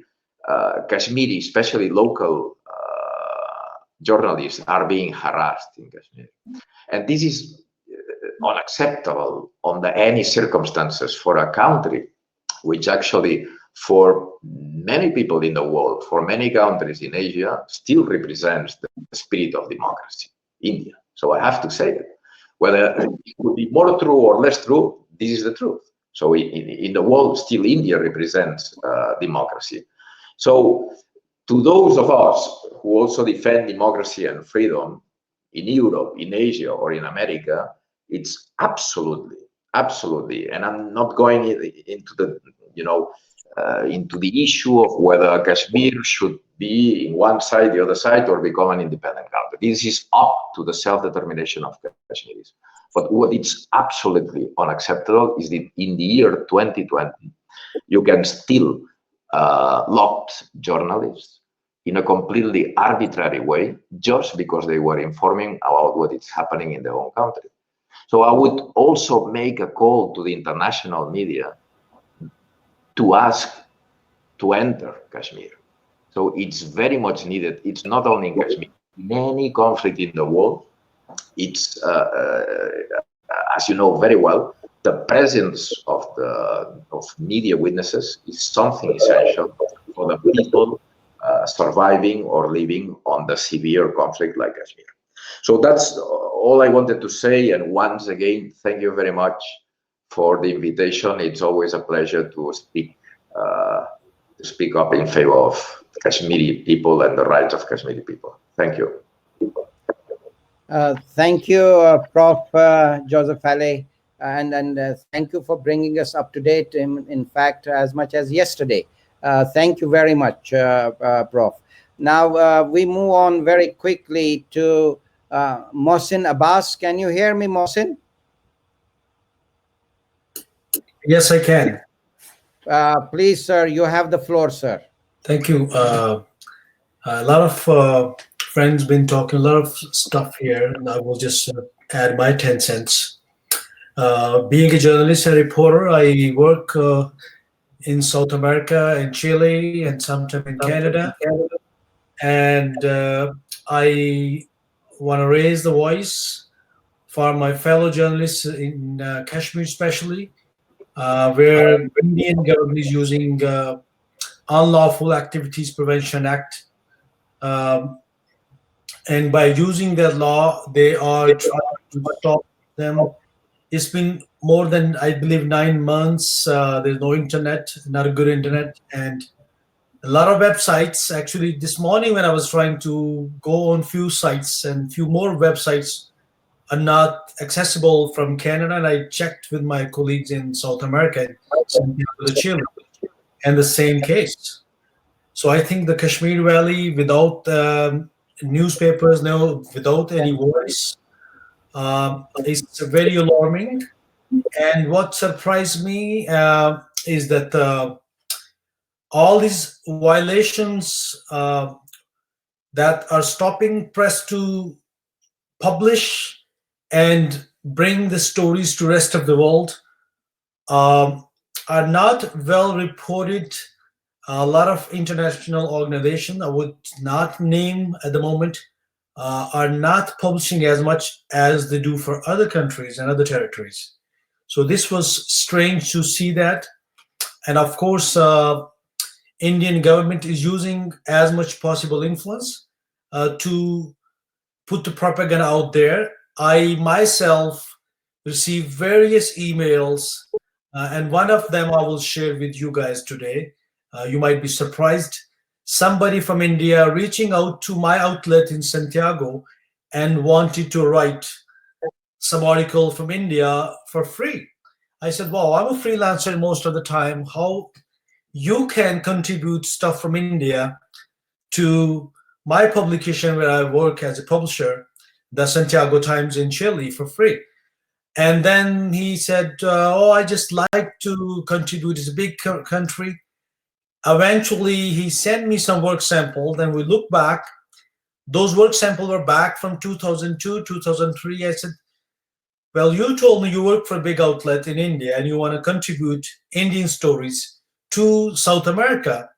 Kashmiri, especially local journalists, are being harassed in Kashmir. And this is unacceptable under any circumstances for a country which actually, for many people in the world, for many countries in Asia, still represents the spirit of democracy, India. So I have to say it. Whether it would be more true or less true, this is the truth. So in the world, still India represents democracy. So to those of us who also defend democracy and freedom in Europe, in Asia, or in America, it's absolutely, and I'm not going into the, into the issue of whether Kashmir should be in one side, the other side, or become an independent country. This is up to the self-determination of Kashmiris. But what is absolutely unacceptable is that in the year 2020, you can still lock journalists in a completely arbitrary way just because they were informing about what is happening in their own country. So I would also make a call to the international media to ask to enter Kashmir. So it's very much needed. It's not only in Kashmir. In any conflict in the world, it's, as you know very well, the presence of media witnesses is something essential for the people surviving or living on the severe conflict like Kashmir. So that's all I wanted to say. And once again, thank you very much for the invitation. It's always a pleasure to speak up in favor of Kashmiri people and the rights of Kashmiri people. Thank you. Thank you, Prof. Joseph Ali, and thank you for bringing us up to date, in fact, as much as yesterday. Thank you very much, Prof. Now, we move on very quickly to Mohsin Abbas. Can you hear me, Mohsin? Yes, I can. Please, sir, you have the floor, sir. Thank you. A lot of friends been talking a lot of stuff here, and I will just add my 10 cents. Being a journalist and reporter, I work in South America, in Chile, and sometime in Canada. And I want to raise the voice for my fellow journalists in Kashmir, especially, where Indian government is using Unlawful Activities Prevention Act. And by using that law, they are trying to stop them. It's been more than, I believe, 9 months. There's no internet, not a good internet, and a lot of websites. Actually, this morning when I was trying to go on few sites, and few more websites are not accessible from Canada, and I checked with my colleagues in South America, Santiago de Chile, and the same case. So I think the Kashmir Valley, without newspapers, no, without any voice, is very alarming. And what surprised me is that all these violations that are stopping press to publish and bring the stories to rest of the world are not well reported. A lot of international organizations, I would not name at the moment, are not publishing as much as they do for other countries and other territories. So this was strange to see that. And of course, Indian government is using as much possible influence to put the propaganda out there. I myself received various emails, and one of them I will share with you guys today. You might be surprised. Somebody from India reaching out to my outlet in Santiago and wanted to write some article from India for free. I said, well, I'm a freelancer most of the time. How you can contribute stuff from India to my publication where I work as a publisher, the Santiago Times in Chile, for free? And then he said, oh, I just like to contribute. It's a big country. Eventually, he sent me some work sample. Then we look back. Those work samples were back from 2002, 2003. I said, well, you told me you work for a big outlet in India and you want to contribute Indian stories to South America.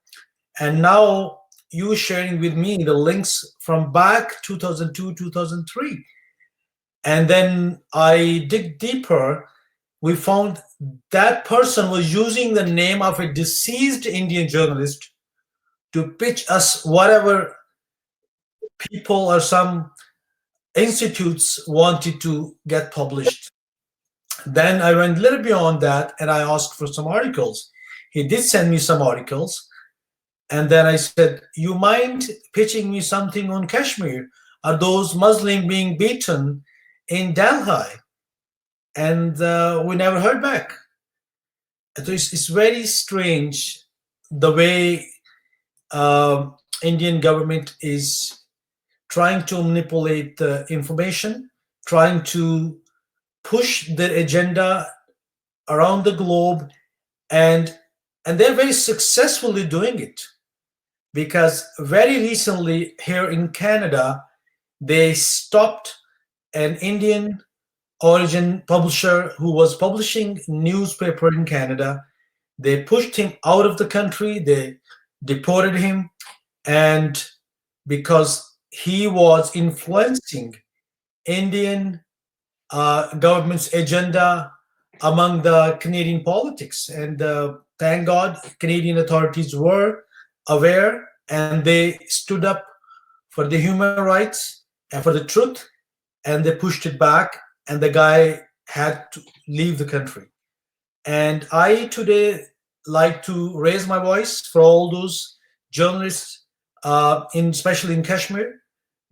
And now you sharing with me the links from back 2002, 2003. And then I dig deeper. We found that person was using the name of a deceased Indian journalist to pitch us whatever people or some institutes wanted to get published. Then I went a little beyond that and I asked for some articles. He did send me some articles. And then I said, you mind pitching me something on Kashmir? Are those Muslims being beaten in Delhi? And we never heard back. It's very strange the way Indian government is trying to manipulate the information, trying to push their agenda around the globe, and they're very successfully doing it. Because very recently here in Canada, they stopped an Indian origin publisher who was publishing newspaper in Canada. They pushed him out of the country, they deported him, and because he was influencing Indian government's agenda among the Canadian politics. And thank God Canadian authorities were aware and they stood up for the human rights and for the truth, and they pushed it back, and the guy had to leave the country. And I today like to raise my voice for all those journalists, especially in Kashmir,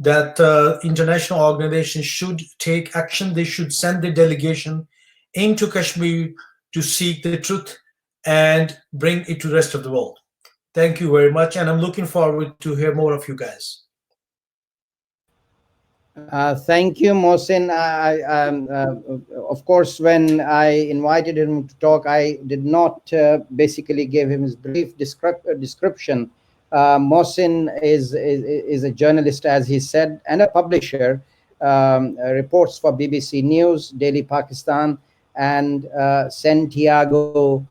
that international organizations should take action. They should send a delegation into Kashmir to seek the truth and bring it to the rest of the world. Thank you very much, and I'm looking forward to hear more of you guys. Thank you, Mohsin. Of course, when I invited him to talk, I did not basically give him his brief description Mohsin is a journalist, as he said, and a publisher. Reports for BBC News, Daily Pakistan, and Santiago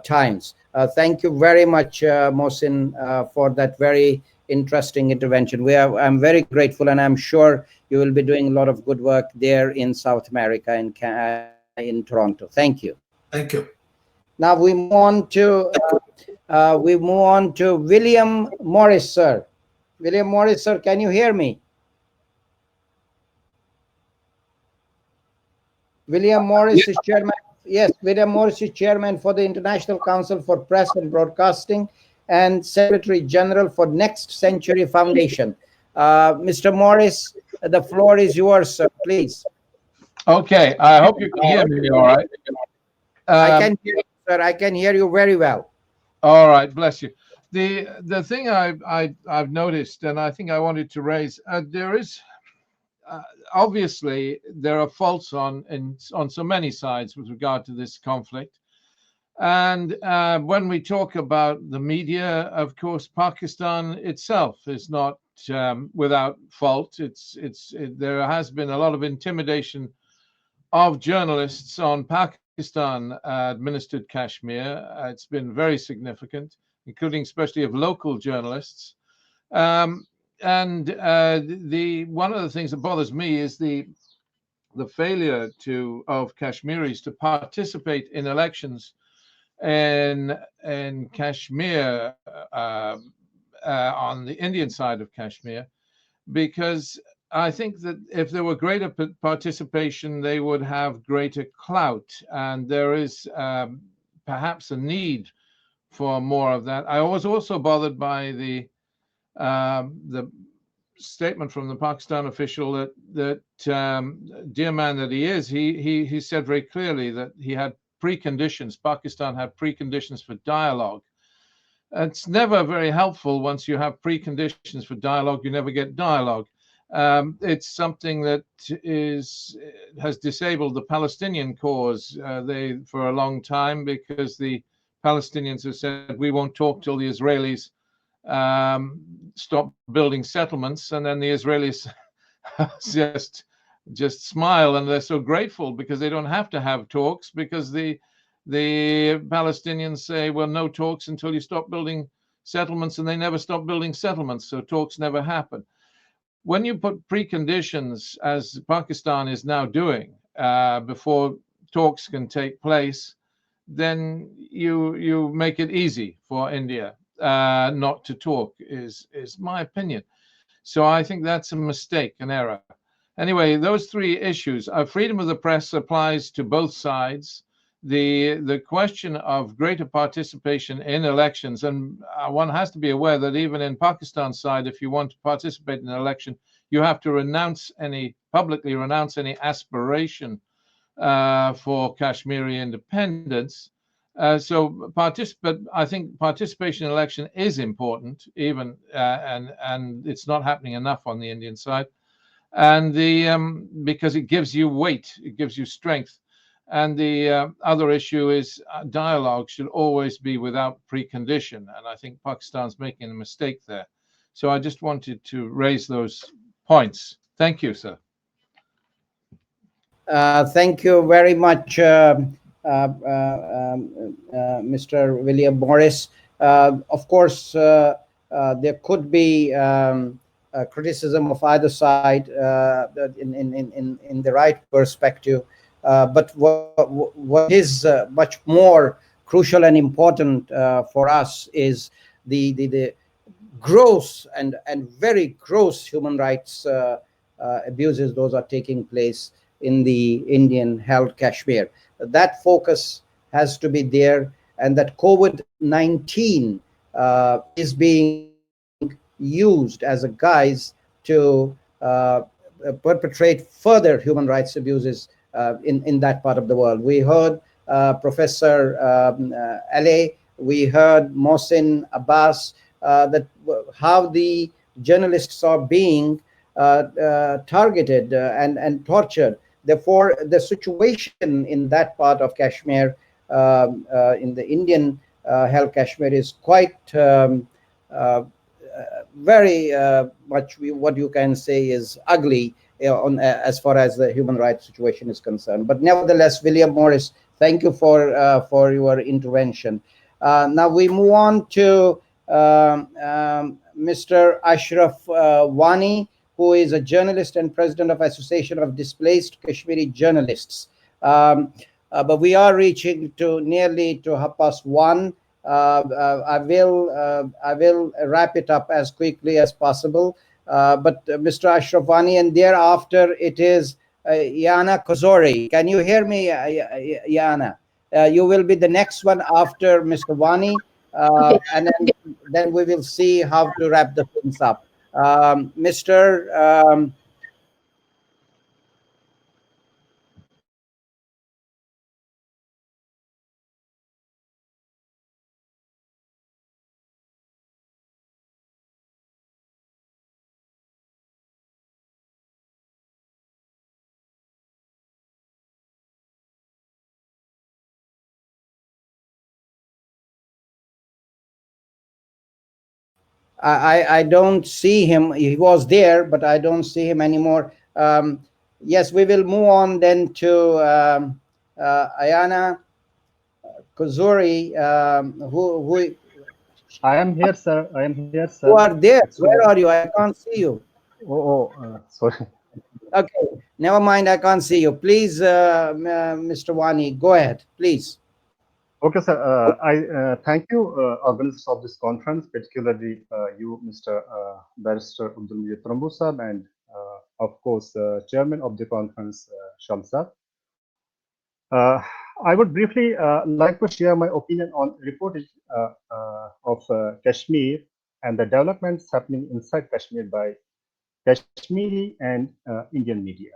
Times. Thank you very much, Mohsin, for that very interesting intervention. I'm very grateful, and I'm sure you will be doing a lot of good work there in South America, in Toronto. Thank you. Thank you. Now we move on to William Morris, sir. William Morris, sir, can you hear me? William Morris is chairman. Yes, William Morris is chairman for the International Council for Press and Broadcasting and Secretary General for Next Century Foundation. Mr. Morris, the floor is yours, sir, please. Okay, I hope you can hear me all right. I can hear you, sir. I can hear you very well. All right, bless you. The thing I've noticed, and I think I wanted to raise, there is obviously there are faults on so many sides with regard to this conflict. And when we talk about the media, of course, Pakistan itself is not without fault. There has been a lot of intimidation of journalists on Pakistan administered Kashmir. It's been very significant, including especially of local journalists. And one of the things that bothers me is the failure of Kashmiris to participate in elections in Kashmir, on the Indian side of Kashmir, because I think that if there were greater participation, they would have greater clout, and there is perhaps a need for more of that. I was also bothered by the statement from the Pakistan official that dear man that he is, he said very clearly that he had preconditions. Pakistan had preconditions for dialogue. It's never very helpful once you have preconditions for dialogue. You never get dialogue. It's something that has disabled the Palestinian cause for a long time, because the Palestinians have said we won't talk till the Israelis stop building settlements, and then the Israelis just smile, and they're so grateful because they don't have to have talks, because the Palestinians say, well, no talks until you stop building settlements, and they never stop building settlements, so talks never happen. When you put preconditions, as Pakistan is now doing, before talks can take place, then you make it easy for India not to talk, is my opinion. So I think that's a mistake, an error. Anyway, those three issues. Freedom of the press applies to both sides. The question of greater participation in elections, and one has to be aware that even in Pakistan's side, if you want to participate in an election, you have to publicly renounce any aspiration for Kashmiri independence. But I think participation in election is important, even and it's not happening enough on the Indian side, and because it gives you weight, it gives you strength. And the other issue is dialogue should always be without precondition, and I think Pakistan's making a mistake there. So I just wanted to raise those points. Thank you, sir. Thank you very much, Mr. William Morris. Of course, there could be criticism of either side in the right perspective. But what is much more crucial and important for us is the gross and very gross human rights abuses those are taking place in the Indian-held Kashmir. That focus has to be there, and that COVID-19 is being used as a guise to perpetrate further human rights abuses in that part of the world. We heard Professor Ali, we heard Mohsin Abbas, that how the journalists are being targeted and tortured. Therefore, the situation in that part of Kashmir, in the Indian held Kashmir, is quite very much what you can say is ugly on as far as the human rights situation is concerned. But nevertheless, William Morris, thank you for your intervention. Now we move on to Mr. Ashraf Wani, who is a journalist and president of Association of Displaced Kashmiri Journalists. But we are reaching to nearly to 1:30. I will wrap it up as quickly as possible. But Mr. Ashraf Wani, and thereafter it is Yana Kozori. Can you hear me, Yana? You will be the next one after Mr. Wani, and then we will see how to wrap the things up. Mr. I don't see him. He was there, but I don't see him anymore. Yes, we will move on then to Ayana Kuzuri, who I am here, sir. I am here, sir. who are there. Actually, Where are you? I can't see you. sorry. Okay, never mind. I can't see you. Please, Mr. Wani, go ahead, please. Okay, sir. I thank you, organizers of this conference, particularly you, Mr. Barrister Abdul Majid Trambu sir, and of course, Chairman of the conference, Shams sir. I would briefly like to share my opinion on reportage of Kashmir and the developments happening inside Kashmir by Kashmiri and Indian media.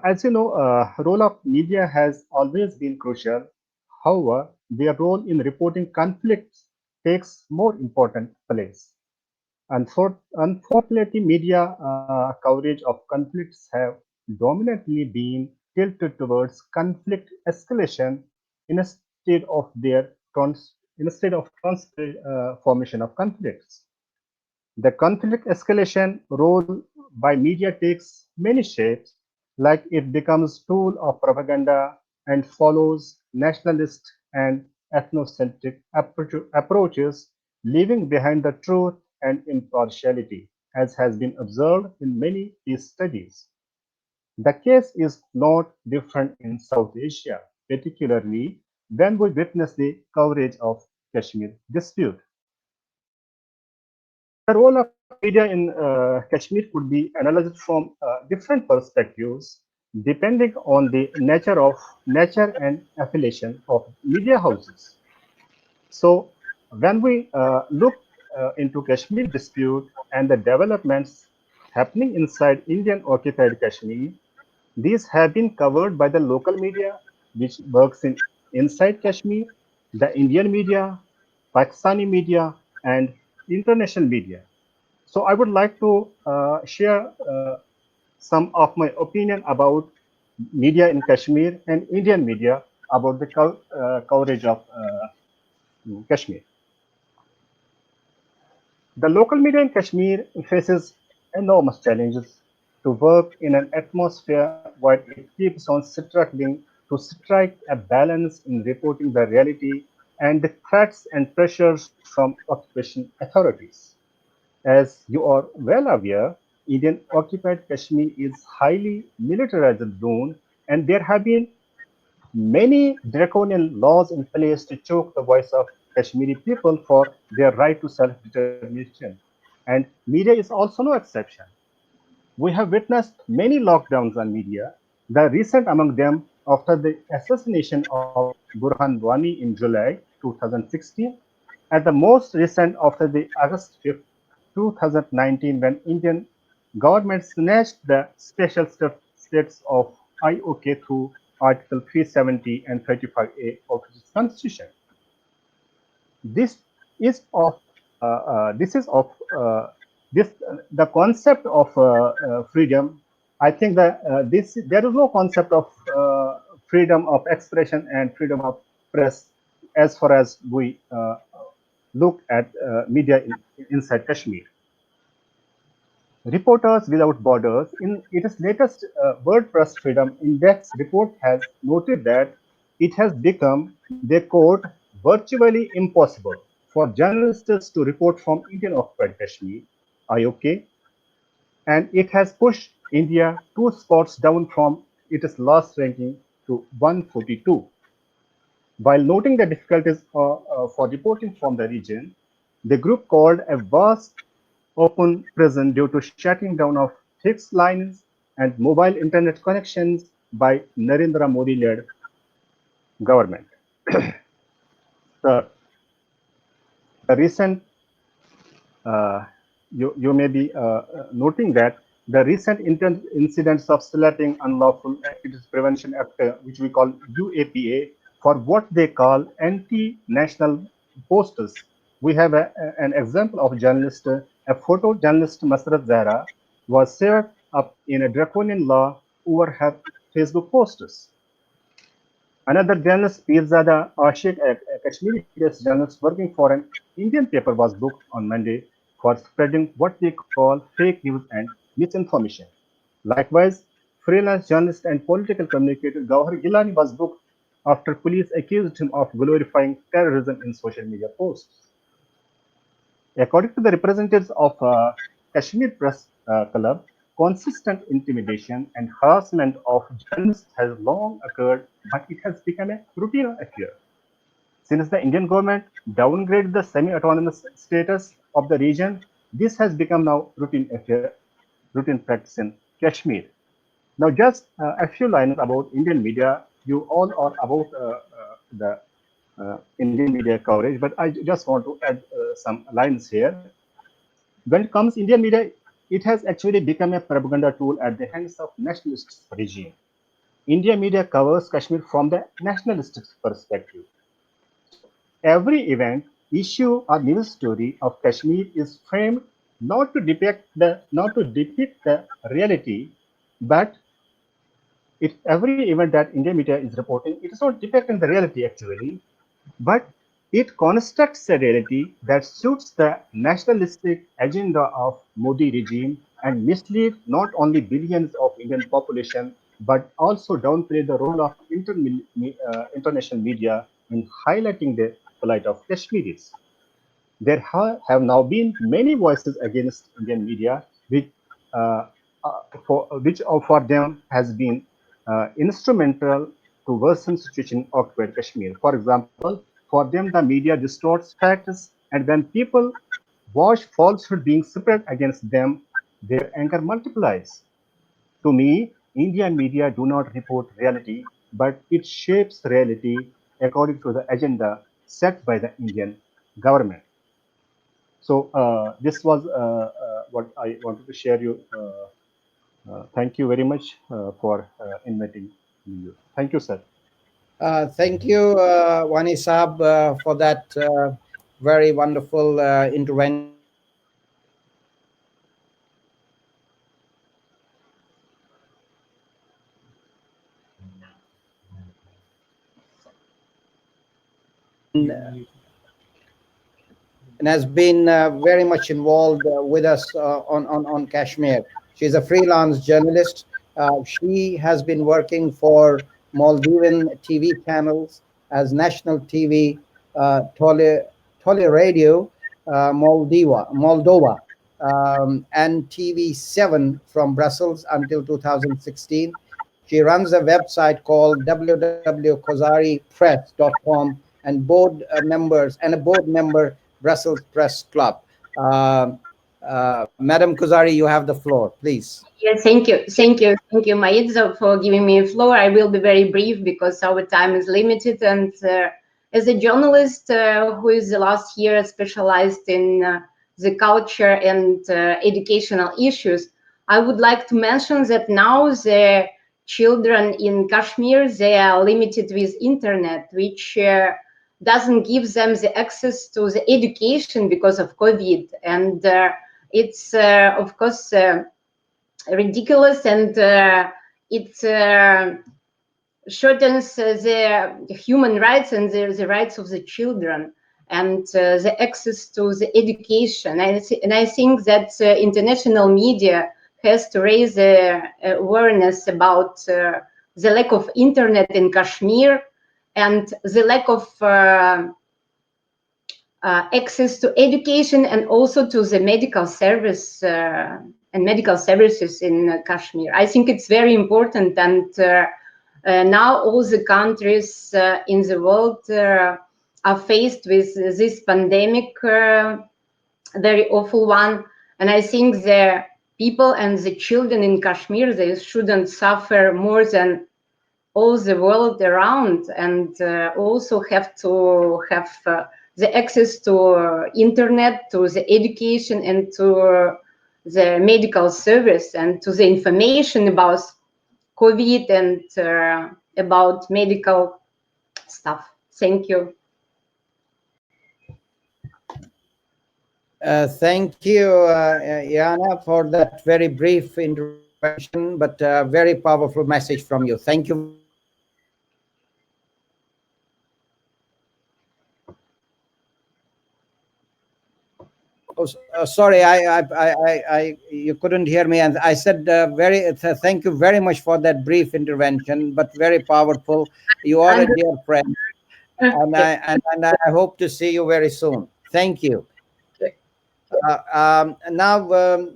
As you know, role of media has always been crucial. However, their role in reporting conflicts takes more important place. Unfortunately, media coverage of conflicts have dominantly been tilted towards conflict escalation instead of transformation of conflicts. The conflict escalation role by media takes many shapes, like it becomes tool of propaganda and follows nationalist and ethnocentric approaches, leaving behind the truth and impartiality, as has been observed in many peace studies. The case is not different in South Asia, particularly when we witness the coverage of Kashmir dispute. The role of media in Kashmir could be analyzed from different perspectives, depending on the nature and affiliation of media houses. So, when we look into Kashmir dispute and the developments happening inside Indian occupied Kashmir, these have been covered by the local media, which works in inside Kashmir, the Indian media, Pakistani media, and international media. So I would like to share some of my opinion about media in Kashmir and Indian media about the coverage of Kashmir. The local media in Kashmir faces enormous challenges to work in an atmosphere where it keeps on struggling to strike a balance in reporting the reality and the threats and pressures from occupation authorities. As you are well aware, Indian occupied Kashmir is highly militarized zone, and there have been many draconian laws in place to choke the voice of Kashmiri people for their right to self-determination. And media is also no exception. We have witnessed many lockdowns on media, the recent among them after the assassination of Burhan Wani in July 2016, and the most recent after the August 5th, 2019, when Indian government snatched the special status of IOK through Article 370 and 35A of its constitution. This is of this is of this the concept of freedom. I think that there is no concept of freedom of expression and freedom of press as far as we look at media inside Kashmir. Reporters Without Borders, in its latest WordPress Freedom Index report, has noted that it has become, they quote, virtually impossible for journalists to report from Indian occupied Kashmir, IOK, and it has pushed India 2 spots down from its last ranking to 142. While noting the difficulties for reporting from the region, the group called a vast open prison due to shutting down of fixed lines and mobile internet connections by Narendra Modi-led government. The recent, you may be noting that the recent incidents of slapping Unlawful Activities Prevention Act, which we call UAPA, for what they call anti-national posters. We have an example of journalist, a photojournalist, Masrat Zahra, was served up in a draconian law over her Facebook posters. Another journalist, Pirzada Ashik, a Kashmiri-based journalist working for an Indian paper, was booked on Monday for spreading what they call fake news and misinformation. Likewise, freelance journalist and political communicator Gauhar Gilani was booked after police accused him of glorifying terrorism in social media posts. According to the representatives of Kashmir Press Club, consistent intimidation and harassment of journalists has long occurred, but it has become a routine affair. Since the Indian government downgraded the semi-autonomous status of the region, this has become now routine affair, routine practice in Kashmir. Now, just a few lines about Indian media. You all are about the Indian media coverage, but I just want to add some lines here. When it comes to Indian media, it has actually become a propaganda tool at the hands of nationalist regime. Indian media covers Kashmir from the nationalistic perspective. So every event, issue, or news story of Kashmir is framed not to depict the reality, but every event that Indian media is reporting, it is not depicting the reality actually, but it constructs a reality that suits the nationalistic agenda of Modi regime and mislead not only billions of Indian population, but also downplay the role of international media in highlighting the plight of Kashmiris. There have now been many voices against Indian media, which for them has been instrumental to worsen situation in occupied Kashmir. For example, for them the media distorts facts, and when people watch falsehood being spread against them, their anger multiplies. To me, Indian media do not report reality, but it shapes reality according to the agenda set by the Indian government. So this was what I wanted to share you. Thank you very much for inviting me. Thank you, sir. Thank you, Wani Saab, for that very wonderful intervention. And has been very much involved with us on Kashmir. She's a freelance journalist. She has been working for Maldivian TV channels as national TV, Tole Radio, Moldova, and TV7 from Brussels until 2016. She runs a website called www.kozaripress.com and board member Brussels Press Club. Madam Kozari, you have the floor, please. Yes, thank you, Maid, for giving me a floor. I will be very brief because our time is limited. And as a journalist who is the last year specialized in the culture and educational issues, I would like to mention that now the children in Kashmir, they are limited with internet, which doesn't give them the access to the education because of COVID. And it's, of course, ridiculous, and it shortens the human rights and the rights of the children. and the access to the education. And I think that international media has to raise awareness about the lack of internet in Kashmir and the lack of access to education and also to the medical service and medical services in Kashmir. I think it's very important, and now all the countries in the world are faced with this pandemic, very awful one, and I think the people and the children in Kashmir, they shouldn't suffer more than all the world around, and also have to have the access to internet, to the education, and to the medical service, and to the information about COVID and about medical stuff. Thank you. Thank you, Yana, for that very brief intervention, but very powerful message from you. Thank you. Oh, sorry, you couldn't hear me, and I said thank you very much for that brief intervention, but very powerful. You are a dear friend, and I hope to see you very soon. Thank you. Now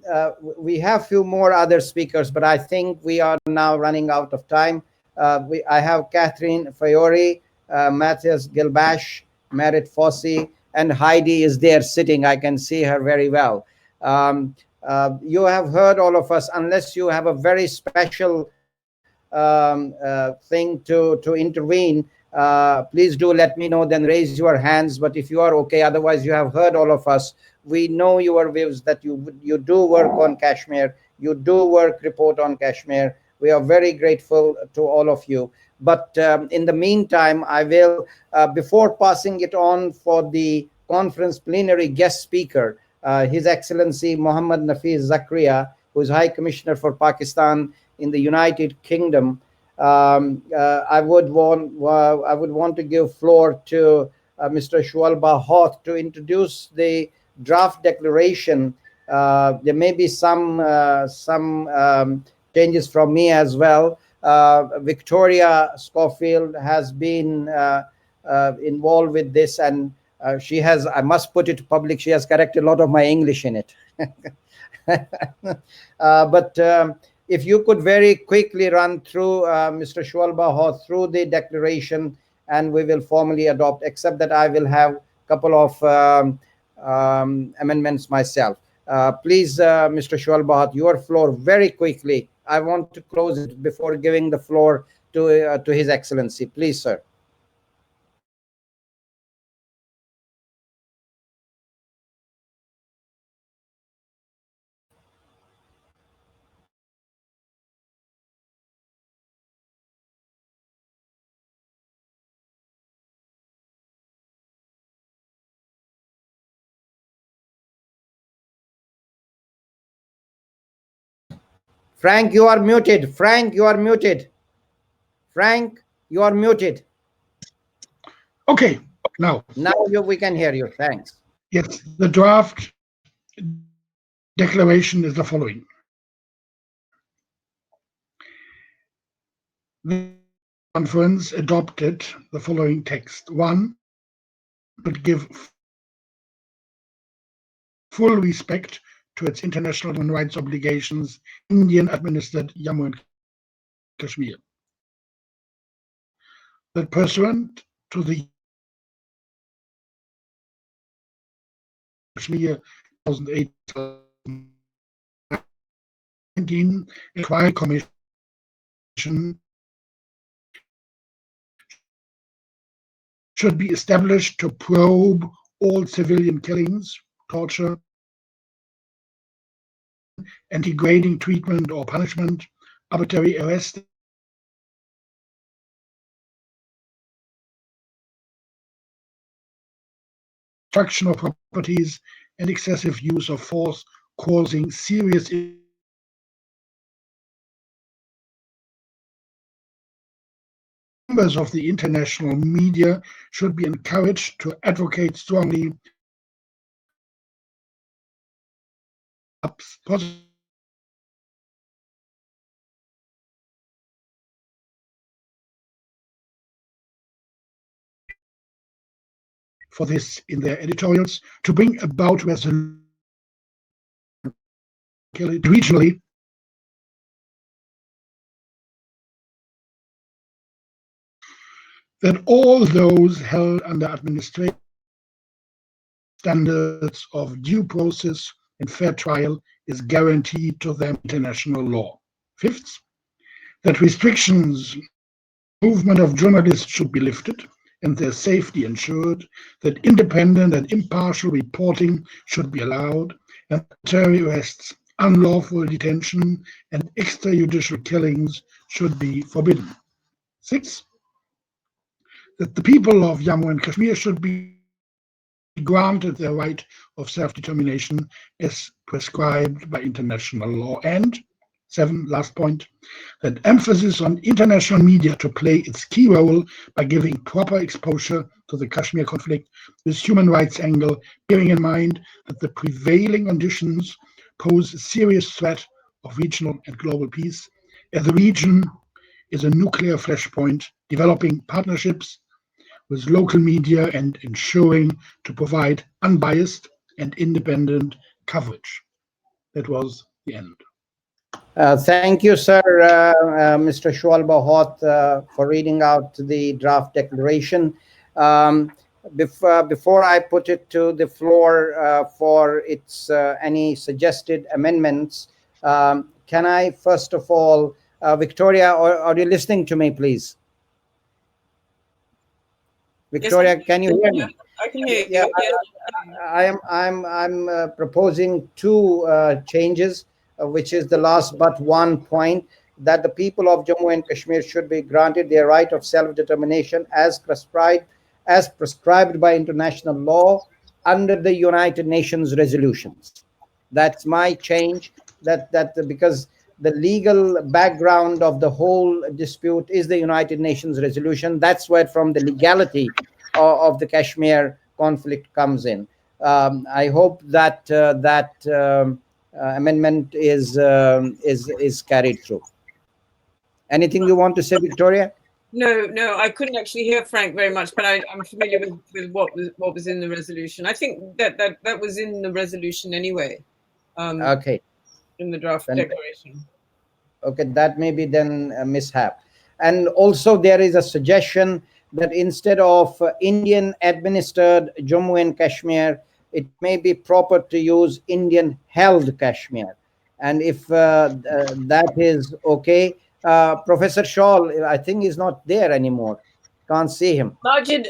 we have few more other speakers, but I think we are now running out of time. I have Catherine Fiore, Matthias Gilbash, Merit Fossey, and Heidi is there sitting. I can see her very well. You have heard all of us. Unless you have a very special thing to intervene, please do let me know, then raise your hands. But if you are okay, otherwise you have heard all of us. We know your views, that you do work on Kashmir, you do report on Kashmir. We are very grateful to all of you. But in the meantime, I will, before passing it on for the conference plenary guest speaker, His Excellency Muhammad Nafeez Zakaria, who is High Commissioner for Pakistan in the United Kingdom, I would want to give floor to Mr. Shualba Hoth to introduce the draft declaration. There may be some changes from me as well. Victoria Schofield has been involved with this, and she has, I must put it public, she has corrected a lot of my English in it. But if you could very quickly run through, Mr. Shualba Hoth, through the declaration, and we will formally adopt, except that I will have a couple of amendments myself. Please, Mr. Shualba Hoth, your floor very quickly. I want to close it before giving the floor to His Excellency. Please, sir. Frank, you are muted. Frank, you are muted. Frank, you are muted. Okay, now we can hear you. Thanks. Yes, the draft declaration is the following. The conference adopted the following text. 1, would give full respect to its international human rights obligations, Indian-administered Jammu and Kashmir. That pursuant to the Kashmir 2018 Inquiry Commission should be established to probe all civilian killings, torture, and degrading treatment or punishment, arbitrary arrest, destruction of properties, and excessive use of force causing serious members of the international media should be encouraged to advocate strongly positive for this in their editorials to bring about resolution regionally that all those held under administrative standards of due process and fair trial is guaranteed to them international law. Fifth, that restrictions movement of journalists should be lifted and their safety ensured, that independent and impartial reporting should be allowed, and arbitrary arrests, unlawful detention, and extrajudicial killings should be forbidden. Six, that the people of Jammu and Kashmir should be granted their right of self-determination as prescribed by international law. And seven, last point, that emphasis on international media to play its key role by giving proper exposure to the Kashmir conflict with human rights angle, bearing in mind that the prevailing conditions pose a serious threat of regional and global peace, as the region is a nuclear flashpoint, developing partnerships with local media and ensuring to provide unbiased and independent coverage. That was the end. Thank you, sir, Mr. Shual Bahut, for reading out the draft declaration. Before I put it to the floor for its any suggested amendments, can I first of all, Victoria, are you listening to me, please? Victoria, yes, can you hear me? I can hear you. Yeah, I'm proposing two changes, which is the last but one point, that the people of Jammu and Kashmir should be granted their right of self-determination as prescribed by international law under the United Nations resolutions. That's my change. Because the legal background of the whole dispute is the United Nations resolution. That's where from the legality of the Kashmir conflict comes in. I hope that amendment is carried through. Anything you want to say, Victoria? No, I couldn't actually hear Frank very much, but I'm familiar with what was in the resolution. I think that was in the resolution anyway. Okay. In the draft declaration. Okay, that may be then a mishap. And also there is a suggestion that instead of Indian administered Jammu and Kashmir, it may be proper to use Indian held Kashmir. And if that is okay, Professor Shawl, I think he's not there anymore. Can't see him. Majid,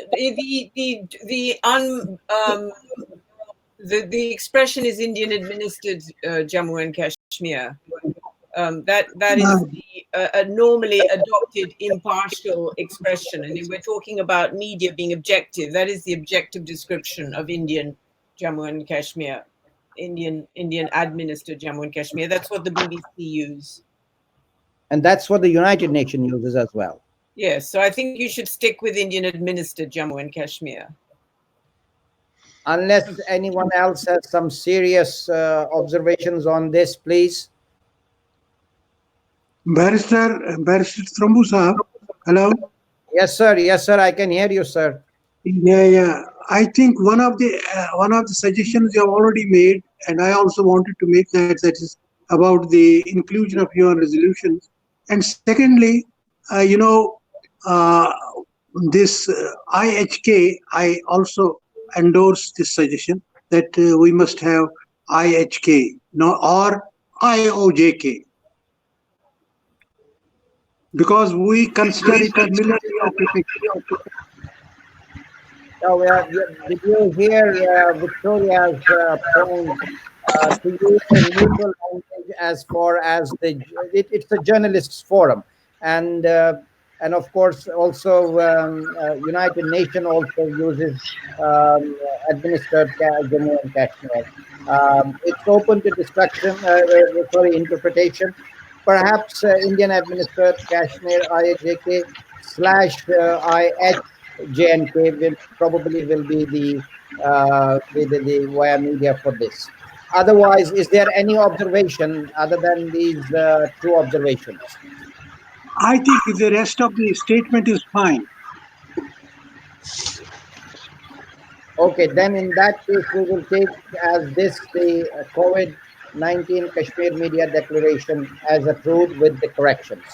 the expression is Indian administered Jammu and Kashmir. That is a normally adopted impartial expression, and if we're talking about media being objective, that is the objective description of Indian Jammu and Kashmir, Indian administered Jammu and Kashmir. That's what the BBC use, and that's what the United Nations uses as well. Yes, so I think you should stick with Indian administered Jammu and Kashmir. Unless anyone else has some serious observations on this, please. Barrister Thrombu sahab, hello. Yes, sir. I can hear you, sir. Yeah. I think one of the suggestions you have already made, and I also wanted to make that is about the inclusion of human resolutions. And secondly, this IHK, I also endorse this suggestion that we must have IHK, or IOJK, because we consider it a military occupation. Now, did you hear Victoria's point to use a neutral language as far as it's a journalists' forum, and of course also United Nations also uses administered Jammu and Kashmir. It's open to interpretation. Perhaps Indian administered Kashmir, IJK, slash IHJNK will probably will be the via media for this. Otherwise, is there any observation other than these two observations? I think the rest of the statement is fine. Okay, then in that case, we will take as this the COVID-19 Kashmir Media Declaration as approved with the corrections.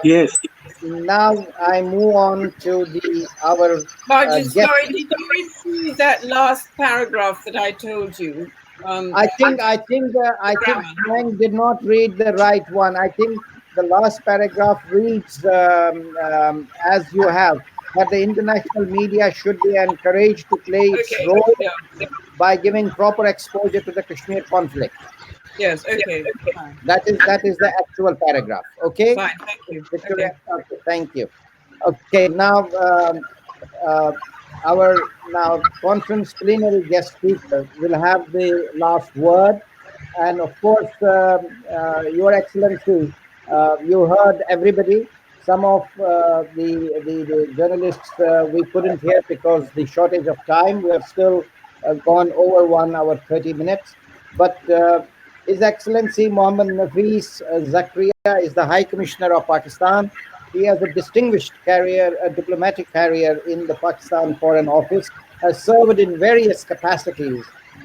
Yes. Now I move on to our Margin, guest. sorry, did you receive that last paragraph that I told you? I think Frank did not read the right one. I think the last paragraph reads as you have, that the international media should be encouraged to play its Okay, role yeah. by giving proper exposure to the Kashmir conflict. Yes, okay, fine. That is the actual paragraph. Okay. Fine, thank you. Victoria, Okay. okay, thank you. Okay, now uh, our conference plenary guest speaker will have the last word, and of course, Your Excellency, you heard everybody. Some of the journalists we couldn't hear because the shortage of time. We have still gone over 1 hour 30 minutes, but His Excellency Mohammad Nafis Zakaria is the High Commissioner of Pakistan. He has a distinguished career, a diplomatic career in the Pakistan Foreign Office, has served in various capacities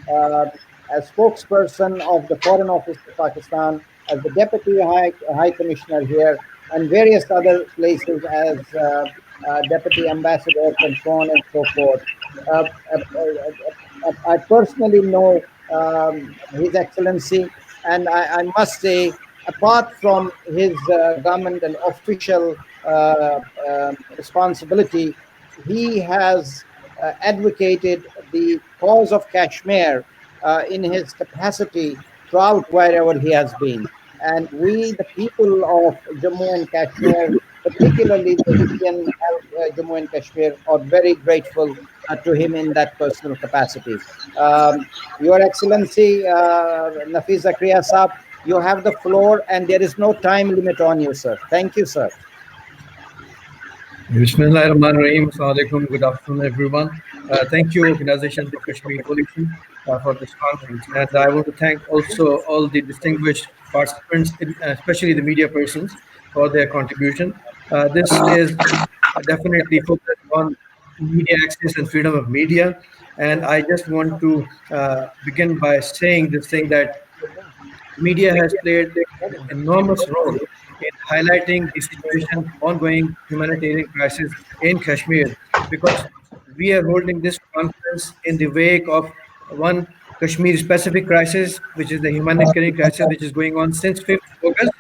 as spokesperson of the Foreign Office of Pakistan, as the Deputy High Commissioner here, and various other places as Deputy Ambassador and so on and so forth. I personally know His Excellency, and I must say, apart from his government and official responsibility, he has advocated the cause of Kashmir in his capacity throughout wherever he has been. And we, the people of Jammu and Kashmir, particularly the Indian Jammu and Kashmir, are very grateful to him in that personal capacity. Your Excellency, Nafis Zakaria Saab, you have the floor, and there is no time limit on you, sir. Thank you, sir. Bismillahirrahmanirrahim. Assalamualaikum. Good afternoon, everyone. Thank you, Organization for Kashmir Coalition, for this conference. And I want to thank also all the distinguished participants, especially the media persons, for their contribution. This is definitely focused on media access and freedom of media. And I just want to begin by saying this thing that media has played an enormous role in highlighting the situation, ongoing humanitarian crisis in Kashmir, because we are holding this conference in the wake of one Kashmir-specific crisis, which is the humanitarian crisis, which is going on since 5th August.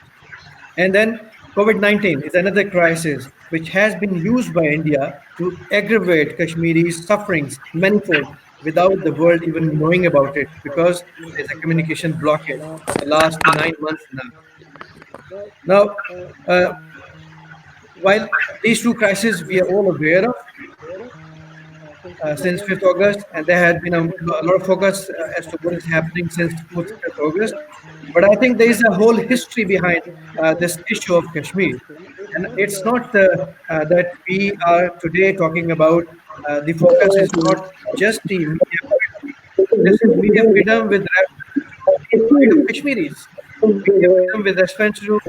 And then COVID-19 is another crisis which has been used by India to aggravate Kashmiri's sufferings manifold without the world even knowing about it, because there's a communication blockade the last 9 months now. Now, while these two crises we are all aware of since 5th August, and there had been a lot of focus as to what is happening since 5th August. But I think there is a whole history behind this issue of Kashmir. And it's not that we are today talking about, the focus is not just the media freedom. This is media freedom with reference to the plight of Kashmiris, media freedom with reference to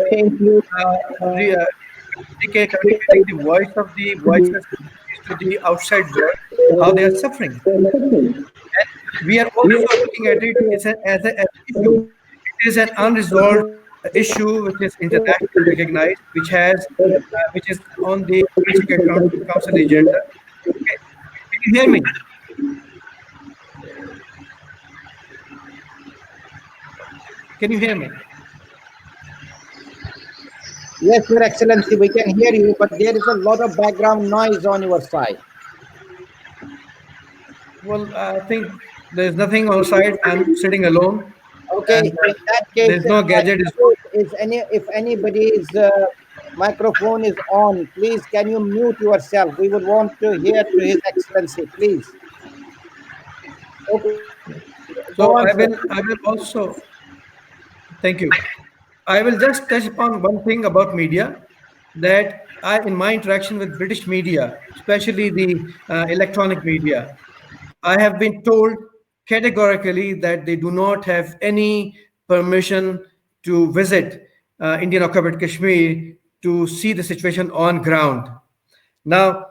communicating the voice of the voiceless to the outside world, how they are suffering. And we are also looking at it as an issue. It is an unresolved issue which is internationally recognized, which is on the Basic Council agenda. Okay. Can you hear me? Can you hear me? Yes, Your Excellency, we can hear you, but there is a lot of background noise on your side. Well, I think there's nothing on side. I'm sitting alone. Okay, And, in that case, there's no gadget. if anybody's microphone is on, please can you mute yourself? We would want to hear to His Excellency, please. Okay. So I will also, thank you. I will just touch upon one thing about media, that in my interaction with British media, especially the electronic media, I have been told categorically that they do not have any permission to visit Indian occupied Kashmir to see the situation on ground. Now,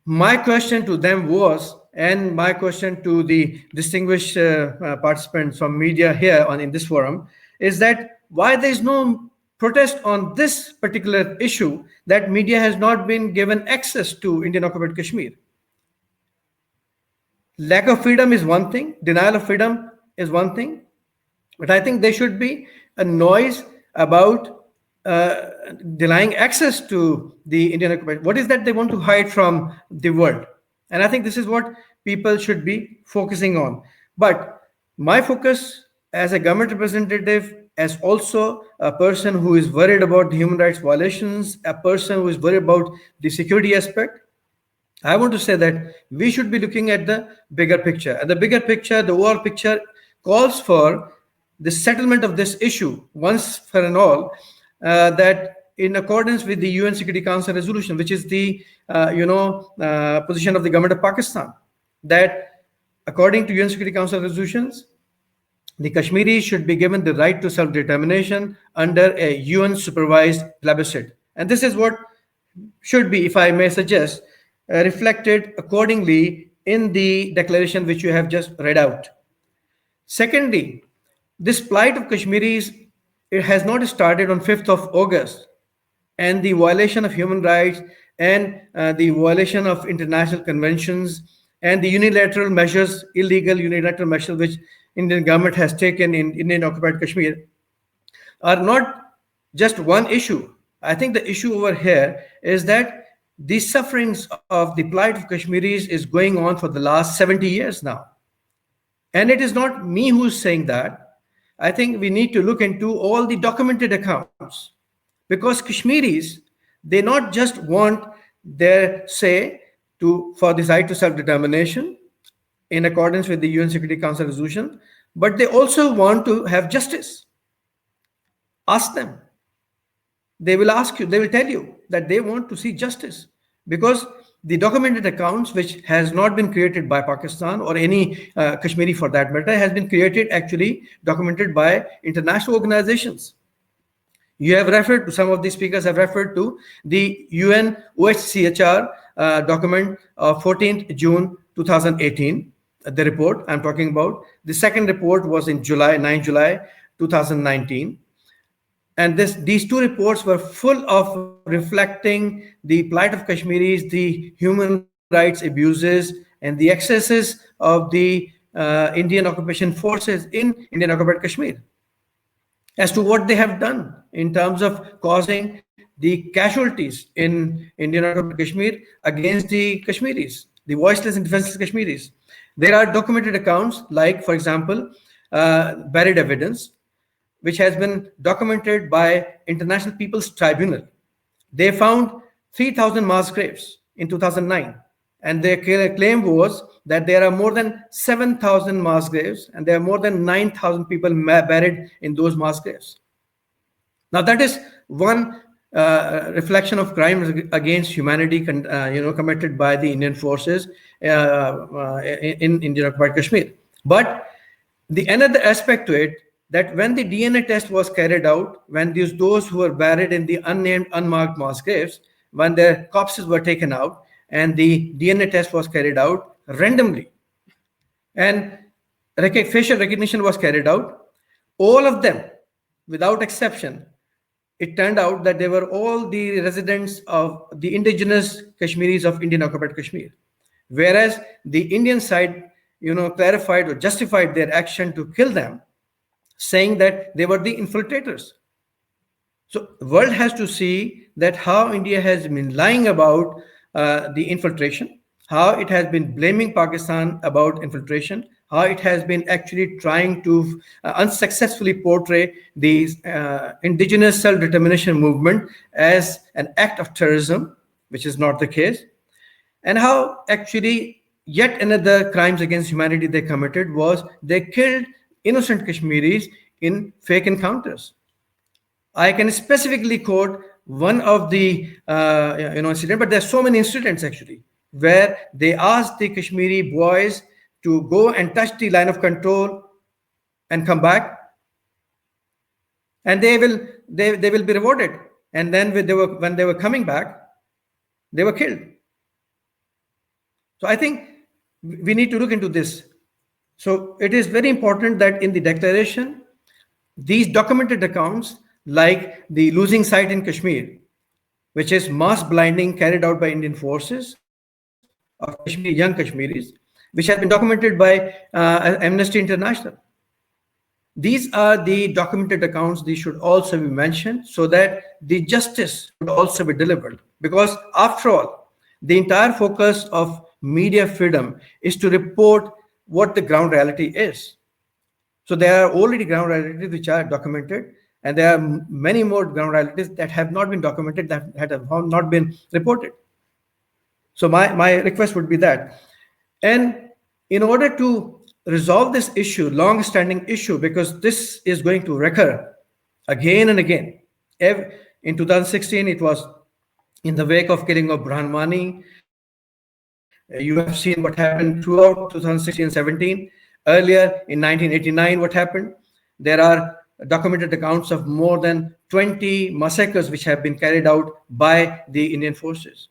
my question to them was, and my question to the distinguished participants from media here in this forum, is that why there is no protest on this particular issue, that media has not been given access to Indian occupied Kashmir. Lack of freedom is one thing, denial of freedom is one thing, but I think there should be a noise about denying access to the Indian occupied. What is that they want to hide from the world? And I think this is what people should be focusing on. But my focus as a government representative, as also a person who is worried about the human rights violations, a person who is worried about the security aspect, I want to say that we should be looking at the bigger picture. And the bigger picture, the overall picture, calls for the settlement of this issue once for and all, that in accordance with the UN Security Council resolution, which is the position of the government of Pakistan, that according to UN Security Council resolutions, the Kashmiris should be given the right to self-determination under a UN-supervised plebiscite. And this is what should be, if I may suggest, reflected accordingly in the declaration which you have just read out. Secondly, this plight of Kashmiris, it has not started on 5th of August, and the violation of human rights and the violation of international conventions and the unilateral measures, illegal unilateral measures which Indian government has taken in Indian occupied Kashmir are not just one issue. I think the issue over here is that the sufferings of the plight of Kashmiris is going on for the last 70 years now. And it is not me who's saying that. I think we need to look into all the documented accounts, because Kashmiris, they not just want their say for the right to self-determination in accordance with the UN Security Council resolution, but they also want to have justice. Ask them. They will ask you, they will tell you that they want to see justice, because the documented accounts, which has not been created by Pakistan or any Kashmiri for that matter, has been created, actually documented by international organizations. You have referred to, some of the speakers have referred to the UN OHCHR document of 14th June 2018, the report I'm talking about. The second report was in 9 July 2019. And these two reports were full of reflecting the plight of Kashmiris, the human rights abuses, and the excesses of the Indian occupation forces in Indian occupied Kashmir, as to what they have done in terms of causing the casualties in Indian occupied Kashmir against the Kashmiris, the voiceless and defenseless Kashmiris. There are documented accounts, like, for example, buried evidence, which has been documented by International People's Tribunal. They found 3,000 mass graves in 2009. And their claim was that there are more than 7,000 mass graves, and there are more than 9,000 people buried in those mass graves. Now, that is one reflection of crime against humanity committed by the Indian forces in Indian occupied Kashmir. But the another aspect to it, that when the DNA test was carried out, when those who were buried in the unnamed, unmarked mass graves, when their corpses were taken out and the DNA test was carried out randomly, and facial recognition was carried out, all of them, without exception, it turned out that they were all the residents of the indigenous Kashmiris of Indian occupied Kashmir. Whereas the Indian side, clarified or justified their action to kill them, saying that they were the infiltrators. So the world has to see that how India has been lying about the infiltration, how it has been blaming Pakistan about infiltration, how it has been actually trying to unsuccessfully portray the indigenous self-determination movement as an act of terrorism, which is not the case, and how actually yet another crimes against humanity they committed was they killed innocent Kashmiris in fake encounters. I can specifically quote one of the incident, but there's so many incidents actually where they asked the Kashmiri boys to go and touch the line of control and come back, and they will be rewarded. And then when they were coming back, they were killed. So I think we need to look into this. So it is very important that in the declaration, these documented accounts, like the losing sight in Kashmir, which is mass blinding carried out by Indian forces of young Kashmiris, which has been documented by Amnesty International. These are the documented accounts. These should also be mentioned so that the justice would also be delivered. Because after all, the entire focus of media freedom is to report what the ground reality is. So there are already ground realities which are documented, and there are many more ground realities that have not been documented, that have not been reported. So my request would be that. And in order to resolve this issue, long-standing issue, because this is going to recur again and again. In 2016, it was in the wake of killing of Burhan Wani. You have seen what happened throughout 2016 and 17. Earlier in 1989, what happened? There are documented accounts of more than 20 massacres which have been carried out by the Indian forces.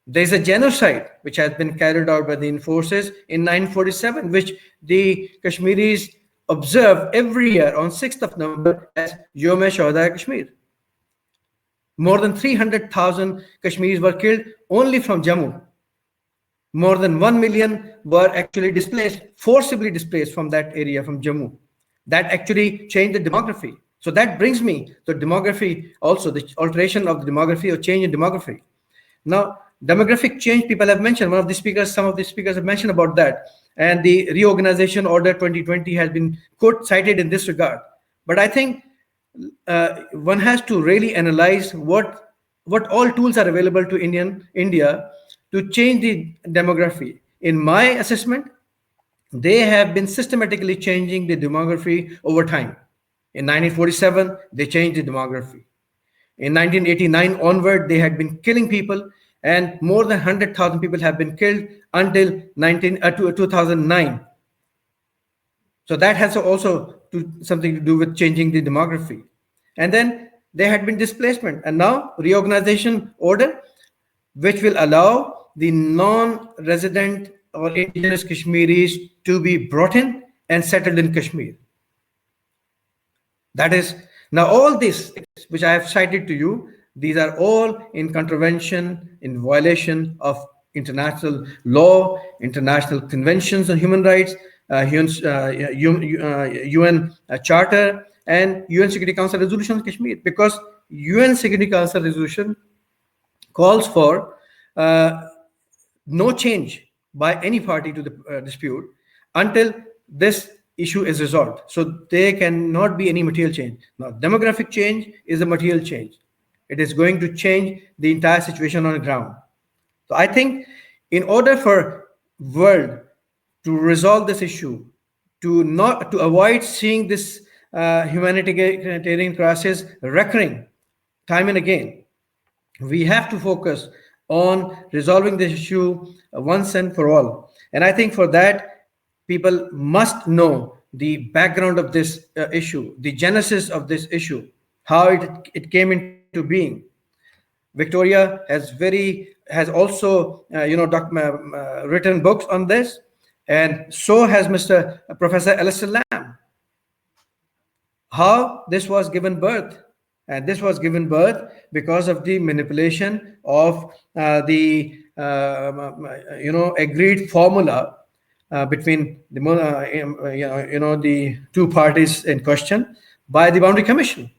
There is a genocide which has been carried out by the Indian forces in 1947, which the Kashmiris observe every year on 6th of November as Yom-e-Shuhada Kashmir. More than 300,000 Kashmiris were killed only from Jammu. More than 1 million were actually displaced, forcibly displaced from that area, from Jammu. That actually changed the demography. So that brings me to demography, also the alteration of the demography or change in demography. Now, demographic change, people have mentioned, some of the speakers have mentioned about that. And the Reorganization Order 2020 has been cited in this regard. But I think one has to really analyze what all tools are available to India to change the demography. In my assessment, they have been systematically changing the demography over time. In 1947, they changed the demography. In 1989 onward, they had been killing people, and more than 100,000 people have been killed until 2009. So that has also something to do with changing the demography. And then there had been displacement, and now reorganization order, which will allow the non-resident or indigenous Kashmiris to be brought in and settled in Kashmir. That is, now all this, which I have cited to you, these are all in contravention, in violation of international law, international conventions on human rights, UN Charter, and UN Security Council resolution on Kashmir. Because UN Security Council resolution calls for no change by any party to the dispute until this issue is resolved. So there cannot be any material change. Now, demographic change is a material change. It is going to change the entire situation on the ground. So I think in order for world to resolve this issue, to avoid seeing this humanitarian crisis recurring time and again, we have to focus on resolving this issue once and for all. And I think for that, people must know the background of this issue, the genesis of this issue, how it came into being. Victoria has also written books on this, and so has Professor Alistair Lamb. How this was given birth. And this was given birth because of the manipulation of the agreed formula between the two parties in question by the Boundary Commission.